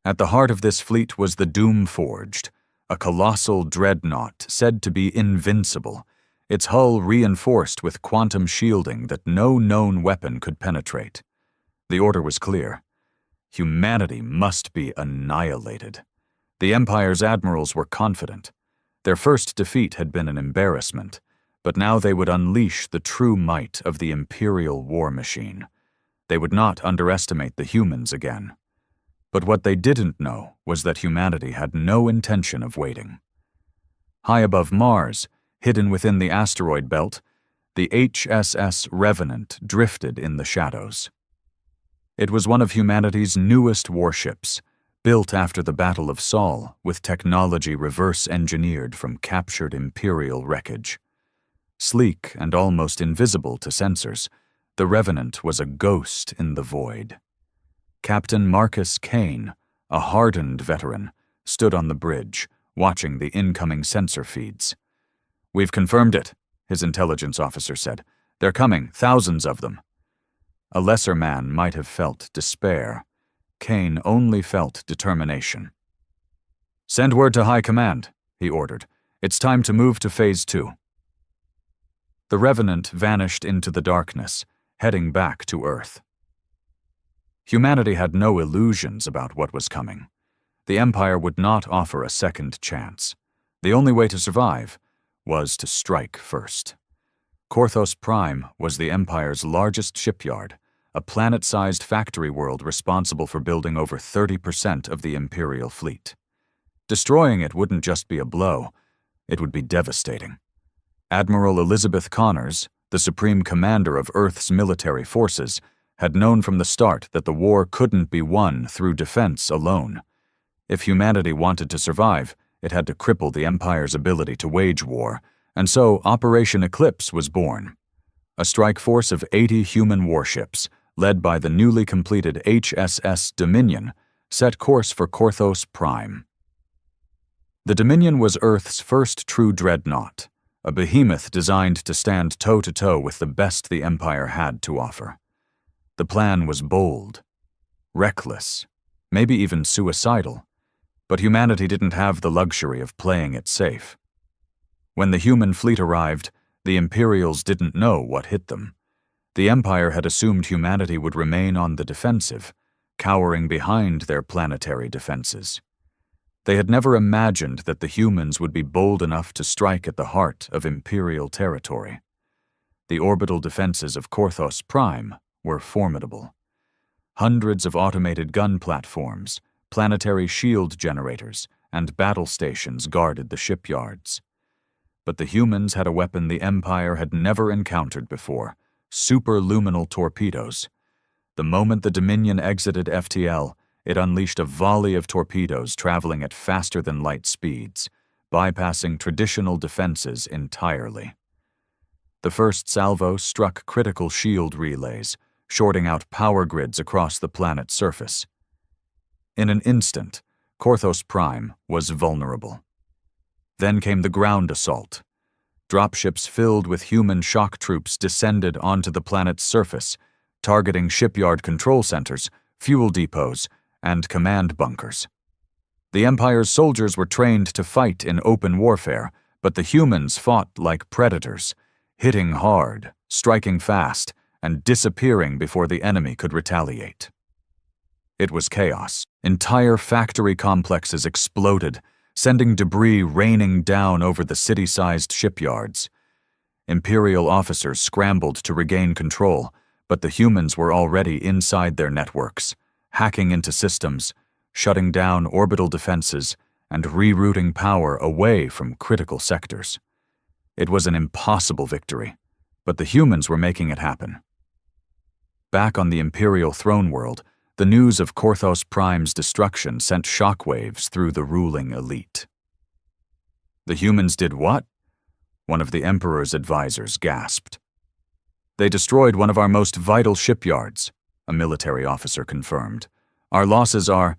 At the heart of this fleet was the Doom-Forged, a colossal dreadnought said to be invincible, its hull reinforced with quantum shielding that no known weapon could penetrate. The order was clear. Humanity must be annihilated. The Empire's admirals were confident. Their first defeat had been an embarrassment, but now they would unleash the true might of the Imperial war machine. They would not underestimate the humans again. But what they didn't know was that humanity had no intention of waiting. High above Mars, hidden within the asteroid belt, the HSS Revenant drifted in the shadows. It was one of humanity's newest warships, built after the Battle of Sol with technology reverse-engineered from captured Imperial wreckage. Sleek and almost invisible to sensors, the Revenant was a ghost in the void. Captain Marcus Kane, a hardened veteran, stood on the bridge, watching the incoming sensor feeds. "We've confirmed it," his intelligence officer said. "They're coming, thousands of them." A lesser man might have felt despair. Kane only felt determination. "Send word to High Command," he ordered. "It's time to move to Phase 2. The Revenant vanished into the darkness, heading back to Earth. Humanity had no illusions about what was coming. The Empire would not offer a second chance. The only way to survive was to strike first. Korthos Prime was the Empire's largest shipyard, a planet-sized factory world responsible for building over 30% of the Imperial fleet. Destroying it wouldn't just be a blow, it would be devastating. Admiral Elizabeth Connors, the supreme commander of Earth's military forces, had known from the start that the war couldn't be won through defense alone. If humanity wanted to survive, it had to cripple the Empire's ability to wage war, and so Operation Eclipse was born. A strike force of 80 human warships, led by the newly completed HSS Dominion, set course for Korthos Prime. The Dominion was Earth's first true dreadnought, a behemoth designed to stand toe-to-toe with the best the Empire had to offer. The plan was bold, reckless, maybe even suicidal, but humanity didn't have the luxury of playing it safe. When the human fleet arrived, the Imperials didn't know what hit them. The Empire had assumed humanity would remain on the defensive, cowering behind their planetary defenses. They had never imagined that the humans would be bold enough to strike at the heart of Imperial territory. The orbital defenses of Korthos Prime were formidable. Hundreds of automated gun platforms, planetary shield generators, and battle stations guarded the shipyards. But the humans had a weapon the Empire had never encountered before: superluminal torpedoes. The moment the Dominion exited FTL, it unleashed a volley of torpedoes traveling at faster-than-light speeds, bypassing traditional defenses entirely. The first salvo struck critical shield relays, shorting out power grids across the planet's surface. In an instant, Korthos Prime was vulnerable. Then came the ground assault. Dropships filled with human shock troops descended onto the planet's surface, targeting shipyard control centers, fuel depots, and command bunkers. The Empire's soldiers were trained to fight in open warfare, but the humans fought like predators, hitting hard, striking fast, and disappearing before the enemy could retaliate. It was chaos. Entire factory complexes exploded, sending debris raining down over the city-sized shipyards. Imperial officers scrambled to regain control, but the humans were already inside their networks, hacking into systems, shutting down orbital defenses, and rerouting power away from critical sectors. It was an impossible victory, but the humans were making it happen. Back on the Imperial throne world, the news of Korthos Prime's destruction sent shockwaves through the ruling elite. "The humans did what?" one of the Emperor's advisors gasped. "They destroyed one of our most vital shipyards," a military officer confirmed. "Our losses are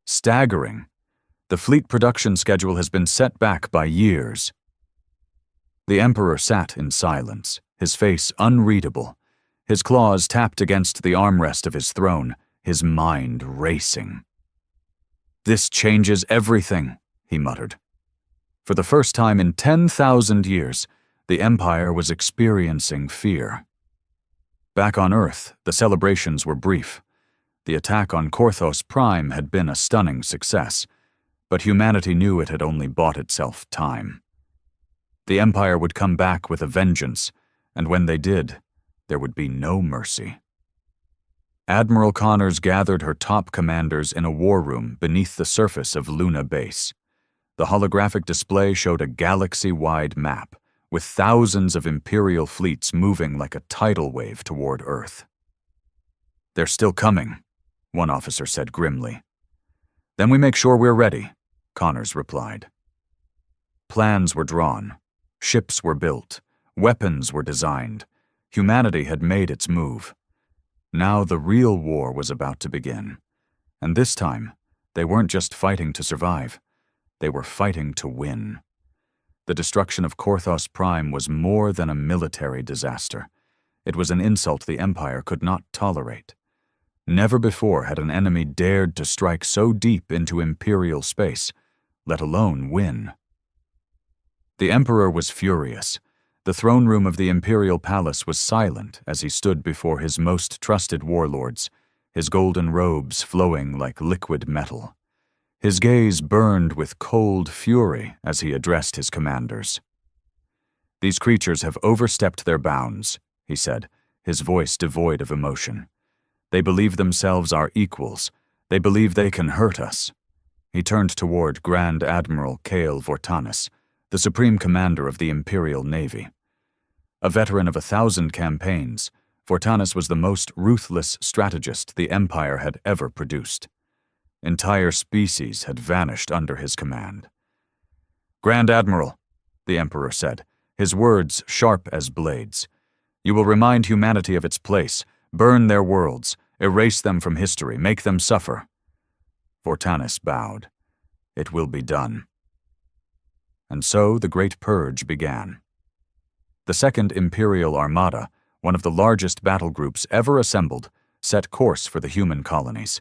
staggering. The fleet production schedule has been set back by years." The Emperor sat in silence, his face unreadable, his claws tapped against the armrest of his throne, his mind racing. "This changes everything," he muttered. For the first time in 10,000 years, the Empire was experiencing fear. Back on Earth, the celebrations were brief. The attack on Korthos Prime had been a stunning success, but humanity knew it had only bought itself time. The Empire would come back with a vengeance, and when they did, there would be no mercy. Admiral Connors gathered her top commanders in a war room beneath the surface of Luna Base. The holographic display showed a galaxy-wide map, with thousands of Imperial fleets moving like a tidal wave toward Earth. "They're still coming," one officer said grimly. "Then we make sure we're ready," Connors replied. Plans were drawn. Ships were built. Weapons were designed. Humanity had made its move. Now the real war was about to begin. And this time, they weren't just fighting to survive. They were fighting to win. The destruction of Korthos Prime was more than a military disaster. It was an insult the Empire could not tolerate. Never before had an enemy dared to strike so deep into Imperial space, let alone win. The Emperor was furious. The throne room of the Imperial Palace was silent as he stood before his most trusted warlords, his golden robes flowing like liquid metal. His gaze burned with cold fury as he addressed his commanders. "These creatures have overstepped their bounds," he said, his voice devoid of emotion. "They believe themselves our equals. They believe they can hurt us." He turned toward Grand Admiral Kael Vortanis, the Supreme Commander of the Imperial Navy. A veteran of 1,000 campaigns, Vortanis was the most ruthless strategist the Empire had ever produced. Entire species had vanished under his command. "Grand Admiral," the Emperor said, his words sharp as blades, "you will remind humanity of its place, burn their worlds, erase them from history, make them suffer." Vortanis bowed. "It will be done." And so the Great Purge began. The Second Imperial Armada, one of the largest battle groups ever assembled, set course for the human colonies.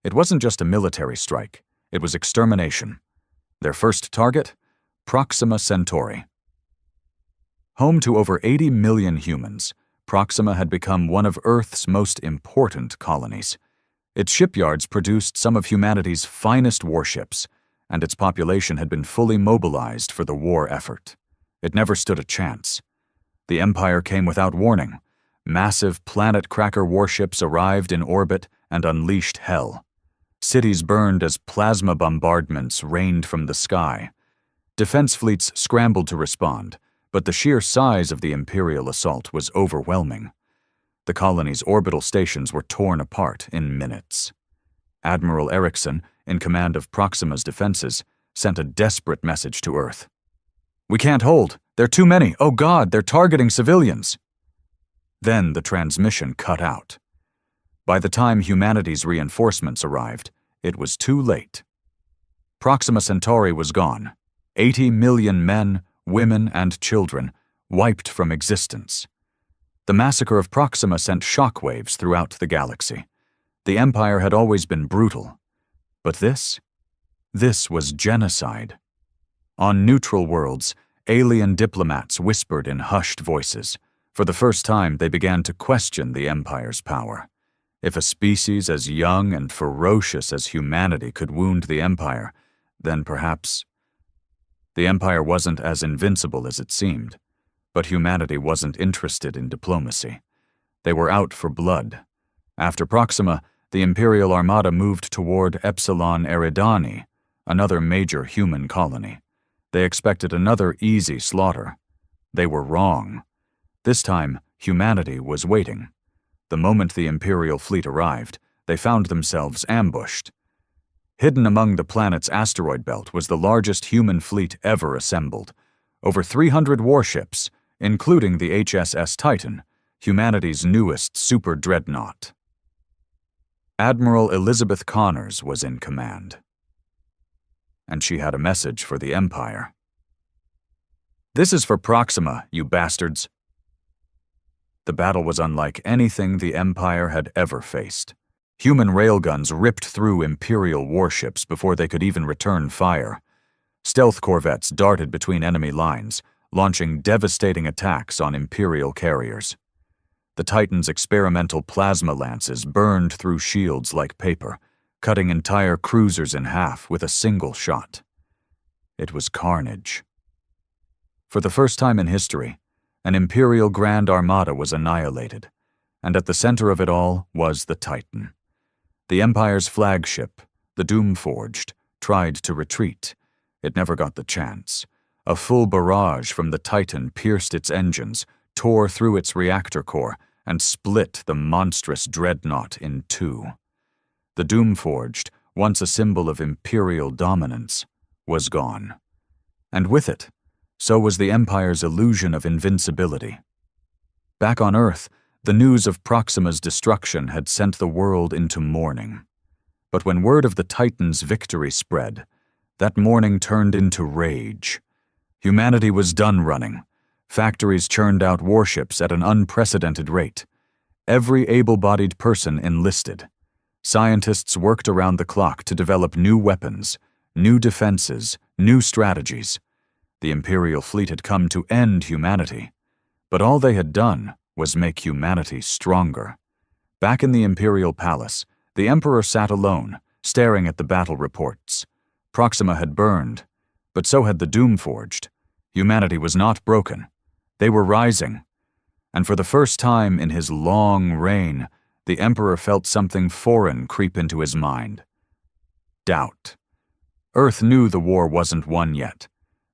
It wasn't just a military strike, it was extermination. Their first target? Proxima Centauri. Home to over 80 million humans, Proxima had become one of Earth's most important colonies. Its shipyards produced some of humanity's finest warships, and its population had been fully mobilized for the war effort. It never stood a chance. The Empire came without warning. Massive planet-cracker warships arrived in orbit and unleashed hell. Cities burned as plasma bombardments rained from the sky. Defense fleets scrambled to respond, but the sheer size of the Imperial assault was overwhelming. The colony's orbital stations were torn apart in minutes. Admiral Erickson, in command of Proxima's defenses, sent a desperate message to Earth. "We can't hold. They're too many. Oh God, they're targeting civilians. Then the transmission cut out. By the time humanity's reinforcements arrived, it was too late. Proxima Centauri was gone. 80 million men, women, and children wiped from existence. The massacre of Proxima sent shockwaves throughout the galaxy. The Empire had always been brutal. But this was genocide. On neutral worlds, alien diplomats whispered in hushed voices. For the first time, they began to question the Empire's power. If a species as young and ferocious as humanity could wound the Empire, then perhaps... The Empire wasn't as invincible as it seemed, but humanity wasn't interested in diplomacy. They were out for blood. After Proxima, the Imperial Armada moved toward Epsilon Eridani, another major human colony. They expected another easy slaughter. They were wrong. This time, humanity was waiting. The moment the Imperial fleet arrived, they found themselves ambushed. Hidden among the planet's asteroid belt was the largest human fleet ever assembled. Over 300 warships, including the HSS Titan, humanity's newest super dreadnought. Admiral Elizabeth Connors was in command. And she had a message for the Empire. "This is for Proxima, you bastards." The battle was unlike anything the Empire had ever faced. Human railguns ripped through Imperial warships before they could even return fire. Stealth corvettes darted between enemy lines, launching devastating attacks on Imperial carriers. The Titan's experimental plasma lances burned through shields like paper, cutting entire cruisers in half with a single shot. It was carnage. For the first time in history, an Imperial Grand Armada was annihilated, and at the center of it all was the Titan. The Empire's flagship, the Doomforged, tried to retreat. It never got the chance. A full barrage from the Titan pierced its engines, tore through its reactor core, and split the monstrous dreadnought in two. The Doomforged, once a symbol of Imperial dominance, was gone. And with it, so was the Empire's illusion of invincibility. Back on Earth, the news of Proxima's destruction had sent the world into mourning. But when word of the Titan's victory spread, that mourning turned into rage. Humanity was done running. Factories churned out warships at an unprecedented rate. Every able-bodied person enlisted. Scientists worked around the clock to develop new weapons, new defenses, new strategies. The Imperial fleet had come to end humanity, but all they had done was make humanity stronger. Back in the Imperial Palace, the Emperor sat alone, staring at the battle reports. Proxima had burned, but so had the Doomforged. Humanity was not broken. They were rising. And for the first time in his long reign, the Emperor felt something foreign creep into his mind. Doubt. Earth knew the war wasn't won yet.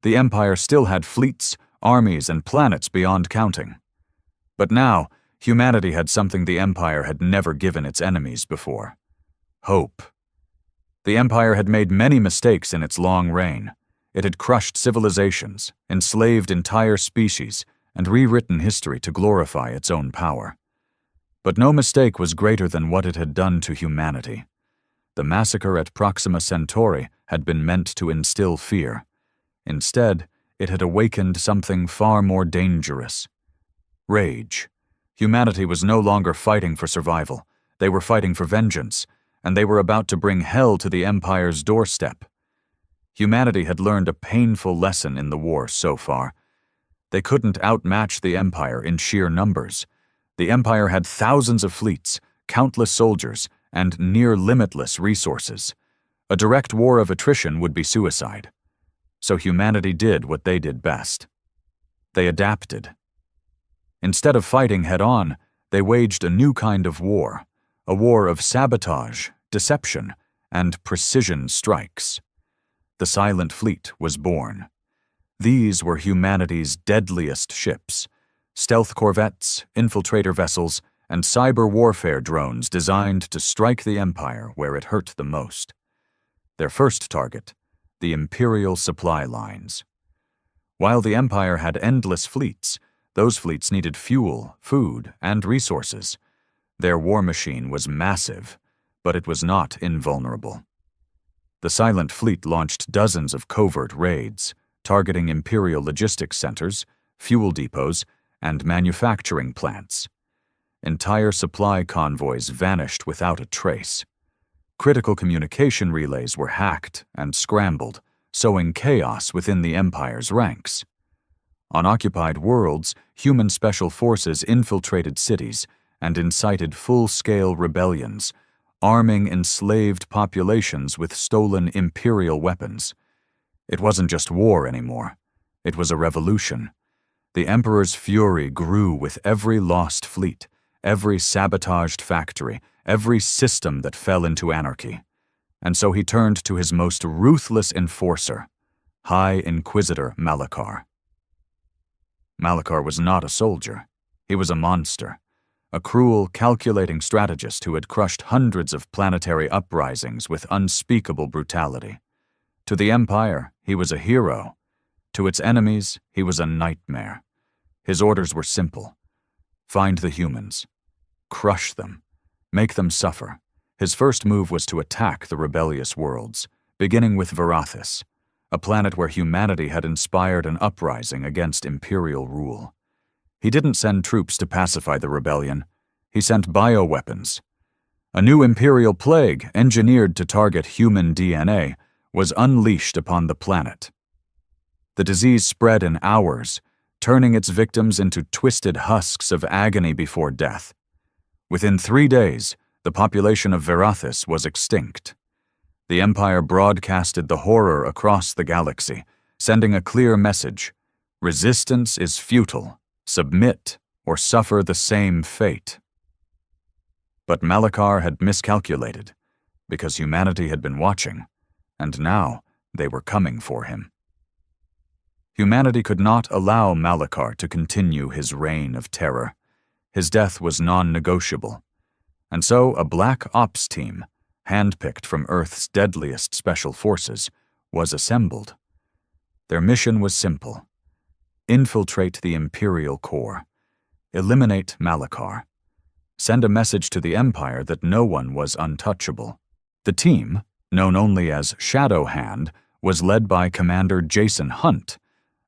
The Empire still had fleets, armies, and planets beyond counting. But now, humanity had something the Empire had never given its enemies before. Hope. The Empire had made many mistakes in its long reign. It had crushed civilizations, enslaved entire species, and rewritten history to glorify its own power. But no mistake was greater than what it had done to humanity. The massacre at Proxima Centauri had been meant to instill fear. Instead, it had awakened something far more dangerous. Rage. Humanity was no longer fighting for survival. They were fighting for vengeance, and they were about to bring hell to the Empire's doorstep. Humanity had learned a painful lesson in the war so far. They couldn't outmatch the Empire in sheer numbers. The Empire had thousands of fleets, countless soldiers, and near-limitless resources. A direct war of attrition would be suicide. So humanity did what they did best. They adapted. Instead of fighting head-on, they waged a new kind of war, a war of sabotage, deception, and precision strikes. The Silent Fleet was born. These were humanity's deadliest ships, stealth corvettes, infiltrator vessels, and cyber warfare drones designed to strike the Empire where it hurt the most. Their first target, the Imperial supply lines. While the Empire had endless fleets, those fleets needed fuel, food, and resources. Their war machine was massive, but it was not invulnerable. The Silent Fleet launched dozens of covert raids, targeting Imperial logistics centers, fuel depots, and manufacturing plants. Entire supply convoys vanished without a trace. Critical communication relays were hacked and scrambled, sowing chaos within the Empire's ranks. On occupied worlds, human special forces infiltrated cities and incited full-scale rebellions, arming enslaved populations with stolen Imperial weapons. It wasn't just war anymore. It was a revolution. The Emperor's fury grew with every lost fleet, every sabotaged factory, every system that fell into anarchy. And so he turned to his most ruthless enforcer, High Inquisitor Malachar. Malachar was not a soldier. He was a monster, a cruel, calculating strategist who had crushed hundreds of planetary uprisings with unspeakable brutality. To the Empire, he was a hero. To its enemies, he was a nightmare. His orders were simple. Find the humans. Crush them. Make them suffer. His first move was to attack the rebellious worlds, beginning with Verathis, a planet where humanity had inspired an uprising against Imperial rule. He didn't send troops to pacify the rebellion. He sent bioweapons. A new Imperial plague, engineered to target human DNA, was unleashed upon the planet. The disease spread in hours, turning its victims into twisted husks of agony before death. Within 3 days, the population of Verathis was extinct. The Empire broadcasted the horror across the galaxy, sending a clear message: resistance is futile. Submit or suffer the same fate. But Malachar had miscalculated, because humanity had been watching, and now they were coming for him. Humanity could not allow Malachar to continue his reign of terror. His death was non-negotiable. And so a Black Ops team, handpicked from Earth's deadliest special forces, was assembled. Their mission was simple: infiltrate the Imperial core, eliminate Malachar, send a message to the Empire that no one was untouchable. The team, known only as Shadow Hand, was led by Commander Jason Hunt,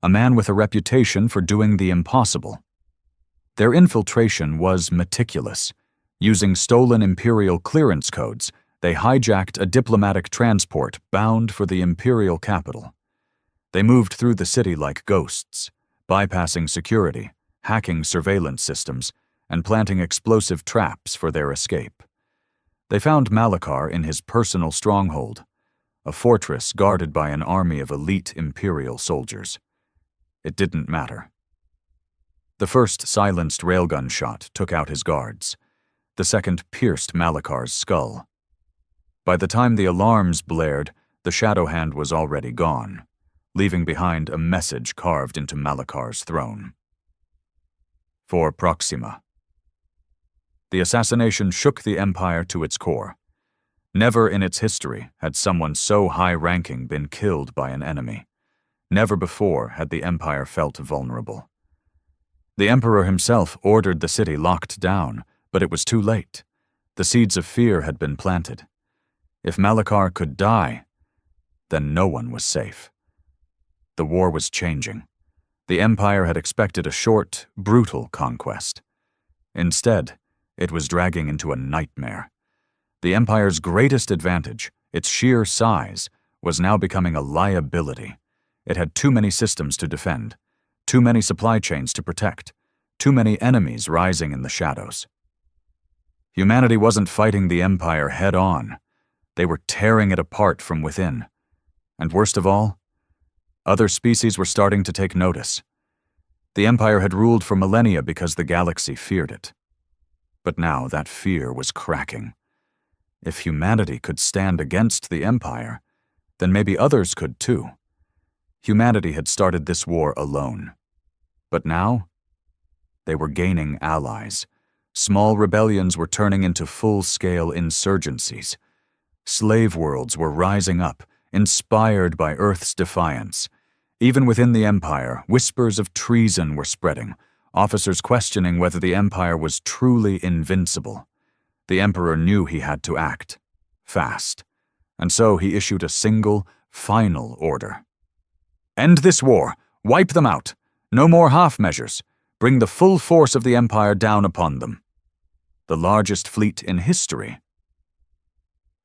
a man with a reputation for doing the impossible. Their infiltration was meticulous. Using stolen Imperial clearance codes, they hijacked a diplomatic transport bound for the Imperial capital. They moved through the city like ghosts, bypassing security, hacking surveillance systems, and planting explosive traps for their escape. They found Malachar in his personal stronghold, a fortress guarded by an army of elite Imperial soldiers. It didn't matter. The first silenced railgun shot took out his guards. The second pierced Malachar's skull. By the time the alarms blared, the Shadow Hand was already gone, leaving behind a message carved into Malachar's throne. For Proxima. The assassination shook the Empire to its core. Never in its history had someone so high-ranking been killed by an enemy. Never before had the Empire felt vulnerable. The Emperor himself ordered the city locked down, but it was too late. The seeds of fear had been planted. If Malachar could die, then no one was safe. The war was changing. The Empire had expected a short, brutal conquest. Instead, it was dragging into a nightmare. The Empire's greatest advantage, its sheer size, was now becoming a liability. It had too many systems to defend, too many supply chains to protect, too many enemies rising in the shadows. Humanity wasn't fighting the Empire head-on. They were tearing it apart from within. And worst of all, other species were starting to take notice. The Empire had ruled for millennia because the galaxy feared it. But now that fear was cracking. If humanity could stand against the Empire, then maybe others could too. Humanity had started this war alone. But now, they were gaining allies. Small rebellions were turning into full-scale insurgencies. Slave worlds were rising up, inspired by Earth's defiance. Even within the Empire, whispers of treason were spreading, officers questioning whether the Empire was truly invincible. The Emperor knew he had to act, fast, and so he issued a single, final order. End this war! Wipe them out! No more half measures! Bring the full force of the Empire down upon them. The largest fleet in history.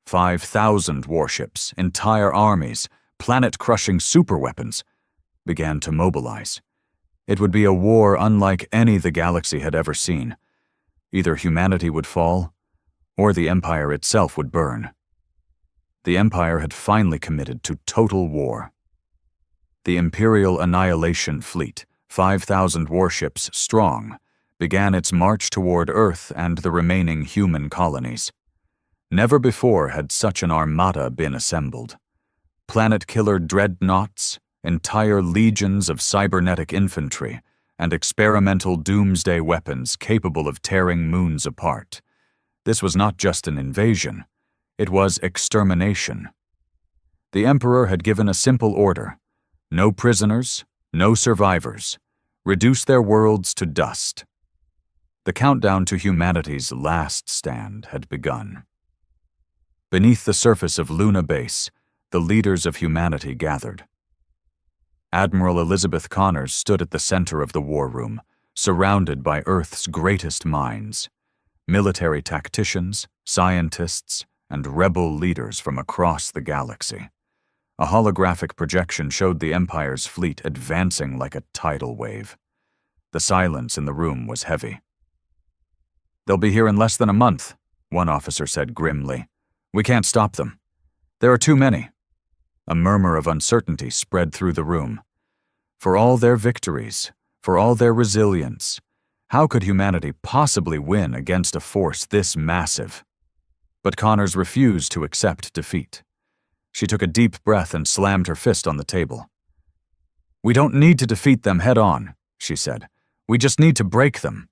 5,000 warships, entire armies, planet-crushing superweapons began to mobilize. It would be a war unlike any the galaxy had ever seen. Either humanity would fall, or the Empire itself would burn. The Empire had finally committed to total war. The Imperial Annihilation Fleet, 5,000 warships strong, began its march toward Earth and the remaining human colonies. Never before had such an armada been assembled. Planet-killer dreadnoughts, entire legions of cybernetic infantry, and experimental doomsday weapons capable of tearing moons apart. This was not just an invasion, it was extermination. The Emperor had given a simple order: no prisoners, no survivors. Reduce their worlds to dust. The countdown to humanity's last stand had begun. Beneath the surface of Luna Base, the leaders of humanity gathered. Admiral Elizabeth Connors stood at the center of the war room, surrounded by Earth's greatest minds, military tacticians, scientists, and rebel leaders from across the galaxy. A holographic projection showed the Empire's fleet advancing like a tidal wave. The silence in the room was heavy. "They'll be here in less than a month," one officer said grimly. "We can't stop them. There are too many." A murmur of uncertainty spread through the room. For all their victories, for all their resilience, how could humanity possibly win against a force this massive? But Connors refused to accept defeat. She took a deep breath and slammed her fist on the table. "We don't need to defeat them head-on," she said. "We just need to break them."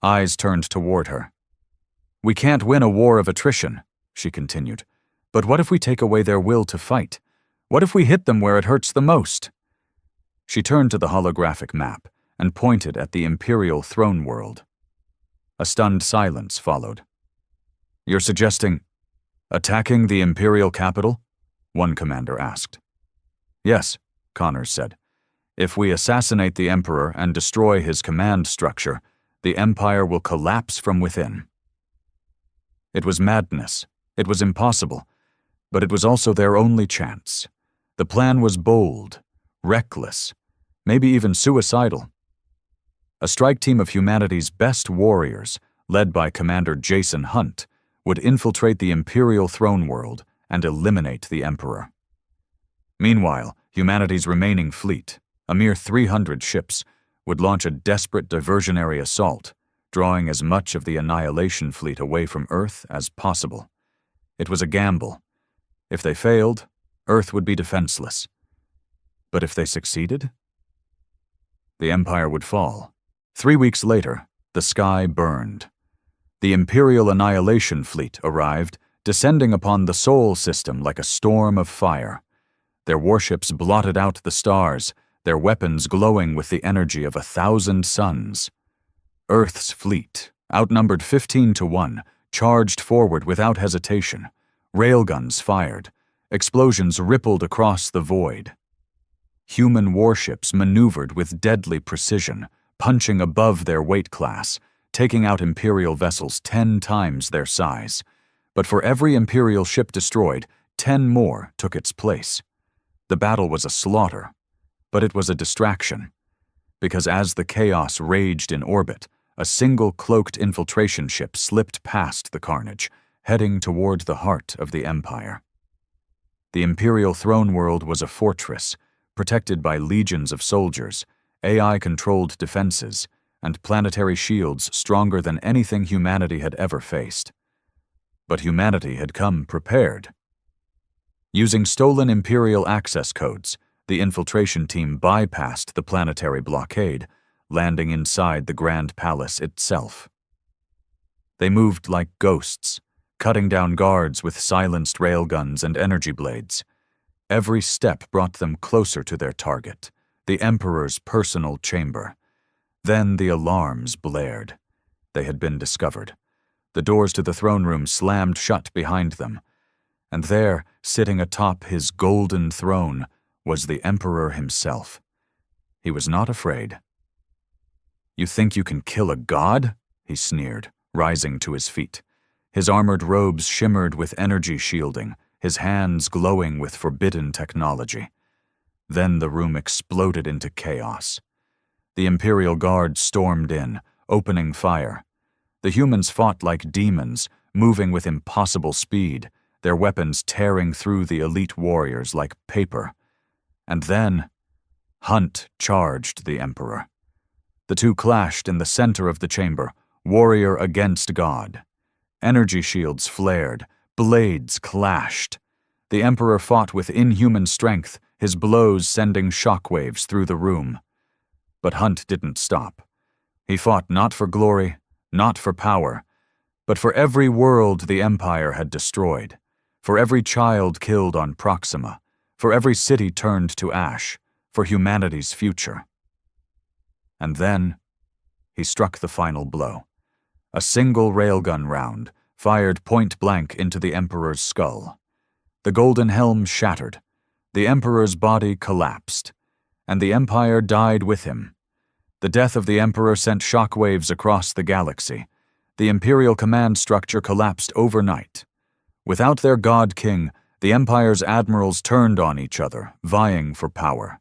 Eyes turned toward her. "We can't win a war of attrition," she continued. "But what if we take away their will to fight? What if we hit them where it hurts the most?" She turned to the holographic map and pointed at the Imperial throne world. A stunned silence followed. "You're suggesting attacking the Imperial capital?" one commander asked. "Yes," Connors said. "If we assassinate the Emperor and destroy his command structure, the Empire will collapse from within." It was madness. It was impossible. But it was also their only chance. The plan was bold, reckless, maybe even suicidal. A strike team of humanity's best warriors, led by Commander Jason Hunt, would infiltrate the Imperial throne world and eliminate the Emperor. Meanwhile, humanity's remaining fleet, a mere 300 ships, would launch a desperate diversionary assault, drawing as much of the Annihilation Fleet away from Earth as possible. It was a gamble. If they failed, Earth would be defenseless. But if they succeeded? The Empire would fall. 3 weeks later, the sky burned. The Imperial Annihilation Fleet arrived, descending upon the Sol system like a storm of fire. Their warships blotted out the stars, their weapons glowing with the energy of 1,000 suns. Earth's fleet, outnumbered 15-1, charged forward without hesitation. Railguns fired. Explosions rippled across the void. Human warships maneuvered with deadly precision, punching above their weight class, taking out Imperial vessels 10 times their size. But for every Imperial ship destroyed, 10 more took its place. The battle was a slaughter, but it was a distraction, because as the chaos raged in orbit, a single cloaked infiltration ship slipped past the carnage, heading toward the heart of the Empire. The Imperial throne world was a fortress, protected by legions of soldiers, AI-controlled defenses, and planetary shields stronger than anything humanity had ever faced. But humanity had come prepared. Using stolen Imperial access codes, the infiltration team bypassed the planetary blockade, landing inside the Grand Palace itself. They moved like ghosts, cutting down guards with silenced railguns and energy blades. Every step brought them closer to their target, the Emperor's personal chamber. Then the alarms blared. They had been discovered. The doors to the throne room slammed shut behind them. And there, sitting atop his golden throne, was the Emperor himself. He was not afraid. "You think you can kill a god?" he sneered, rising to his feet. His armored robes shimmered with energy shielding, his hands glowing with forbidden technology. Then the room exploded into chaos. The Imperial Guard stormed in, opening fire. The humans fought like demons, moving with impossible speed, their weapons tearing through the elite warriors like paper. And then, Hunt charged the Emperor. The two clashed in the center of the chamber, warrior against god. Energy shields flared, blades clashed. The Emperor fought with inhuman strength, his blows sending shockwaves through the room. But Hunt didn't stop. He fought not for glory, not for power, but for every world the Empire had destroyed, for every child killed on Proxima, for every city turned to ash, for humanity's future. And then, he struck the final blow. A single railgun round, fired point-blank into the Emperor's skull. The golden helm shattered, the Emperor's body collapsed, and the Empire died with him. The death of the Emperor sent shockwaves across the galaxy. The Imperial command structure collapsed overnight. Without their God King, the Empire's admirals turned on each other, vying for power.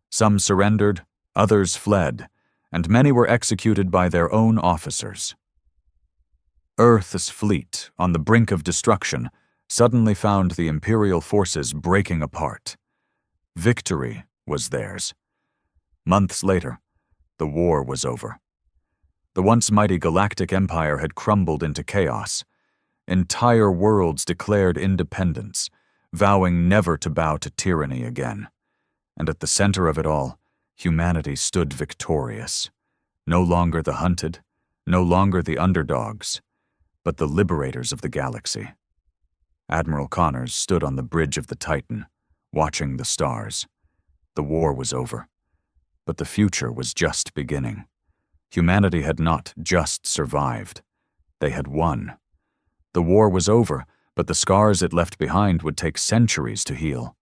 Some surrendered, others fled, and many were executed by their own officers. Earth's fleet, on the brink of destruction, suddenly found the Imperial forces breaking apart. Victory was theirs. Months later, the war was over. The once mighty Galactic Empire had crumbled into chaos. Entire worlds declared independence, vowing never to bow to tyranny again. And at the center of it all, humanity stood victorious. No longer the hunted, no longer the underdogs, but the liberators of the galaxy. Admiral Connors stood on the bridge of the Titan, watching the stars. The war was over, but the future was just beginning. Humanity had not just survived. They had won. The war was over, but the scars it left behind would take centuries to heal.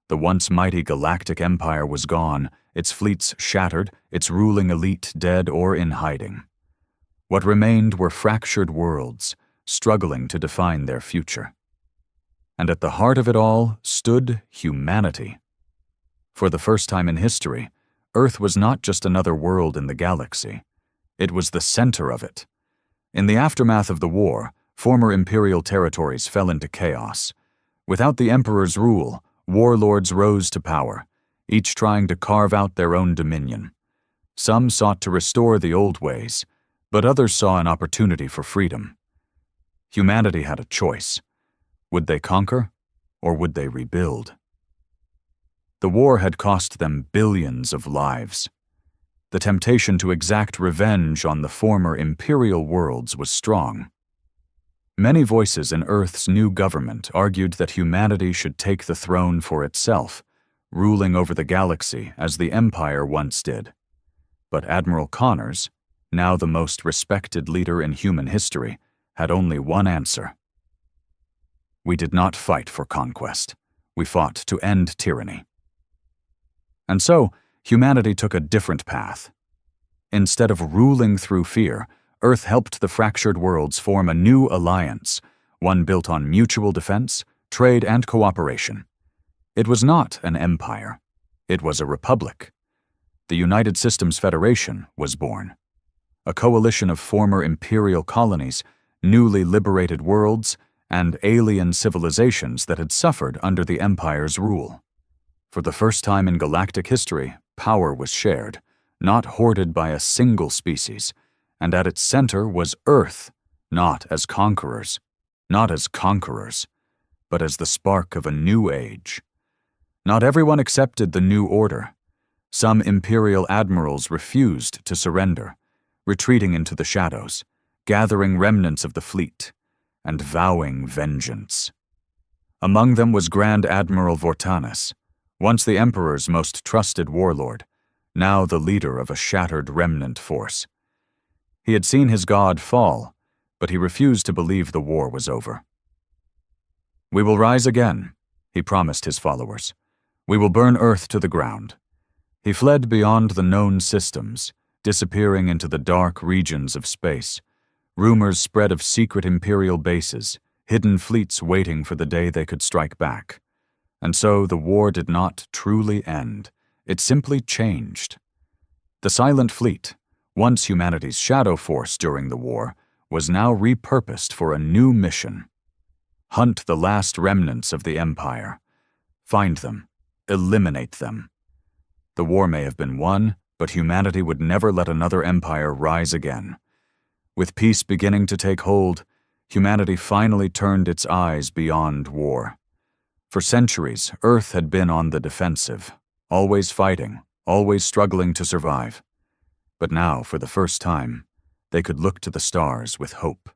The once mighty Galactic Empire was gone, its fleets shattered, its ruling elite dead or in hiding. What remained were fractured worlds, struggling to define their future. And at the heart of it all stood humanity. For the first time in history, Earth was not just another world in the galaxy. It was the center of it. In the aftermath of the war, former Imperial territories fell into chaos. Without the Emperor's rule, warlords rose to power, each trying to carve out their own dominion. Some sought to restore the old ways, but others saw an opportunity for freedom. Humanity had a choice. Would they conquer, or would they rebuild? The war had cost them billions of lives. The temptation to exact revenge on the former imperial worlds was strong. Many voices in Earth's new government argued that humanity should take the throne for itself, ruling over the galaxy as the Empire once did. But Admiral Connors, now the most respected leader in human history, had only one answer. We did not fight for conquest. We fought to end tyranny. And so, humanity took a different path. Instead of ruling through fear, Earth helped the fractured worlds form a new alliance, one built on mutual defense, trade, and cooperation. It was not an empire. It was a republic. The United Systems Federation was born. A coalition of former imperial colonies, newly liberated worlds, and alien civilizations that had suffered under the Empire's rule. For the first time in galactic history, power was shared, not hoarded by a single species, and at its center was Earth, not as conquerors, but as the spark of a new age. Not everyone accepted the new order. Some imperial admirals refused to surrender, retreating into the shadows, gathering remnants of the fleet, and vowing vengeance. Among them was Grand Admiral Vortanus, once the Emperor's most trusted warlord, now the leader of a shattered remnant force. He had seen his god fall, but he refused to believe the war was over. "We will rise again," he promised his followers. "We will burn Earth to the ground." He fled beyond the known systems, disappearing into the dark regions of space. Rumors spread of secret Imperial bases, hidden fleets waiting for the day they could strike back. And so the war did not truly end. It simply changed. The Silent Fleet, once humanity's shadow force during the war, was now repurposed for a new mission. Hunt the last remnants of the Empire. Find them. Eliminate them. The war may have been won, but humanity would never let another empire rise again. With peace beginning to take hold, humanity finally turned its eyes beyond war. For centuries, Earth had been on the defensive, always fighting, always struggling to survive. But now, for the first time, they could look to the stars with hope.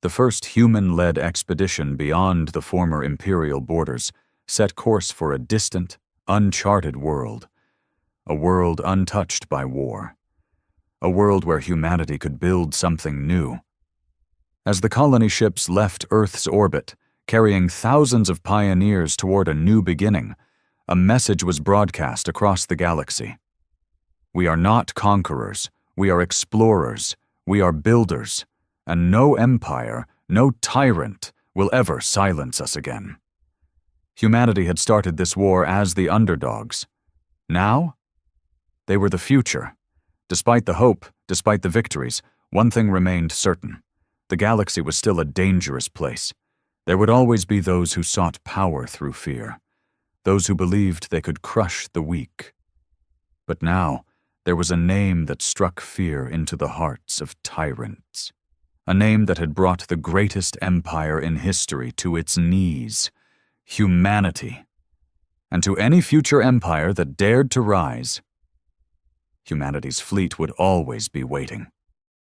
The first human-led expedition beyond the former imperial borders set course for a distant, uncharted world. A world untouched by war. A world where humanity could build something new. As the colony ships left Earth's orbit, carrying thousands of pioneers toward a new beginning, a message was broadcast across the galaxy. We are not conquerors, we are explorers, we are builders, and no empire, no tyrant will ever silence us again. Humanity had started this war as the underdogs. Now, they were the future. Despite the hope, despite the victories, one thing remained certain. The galaxy was still a dangerous place. There would always be those who sought power through fear, those who believed they could crush the weak. But now, there was a name that struck fear into the hearts of tyrants. A name that had brought the greatest empire in history to its knees. Humanity. And to any future empire that dared to rise, humanity's fleet would always be waiting.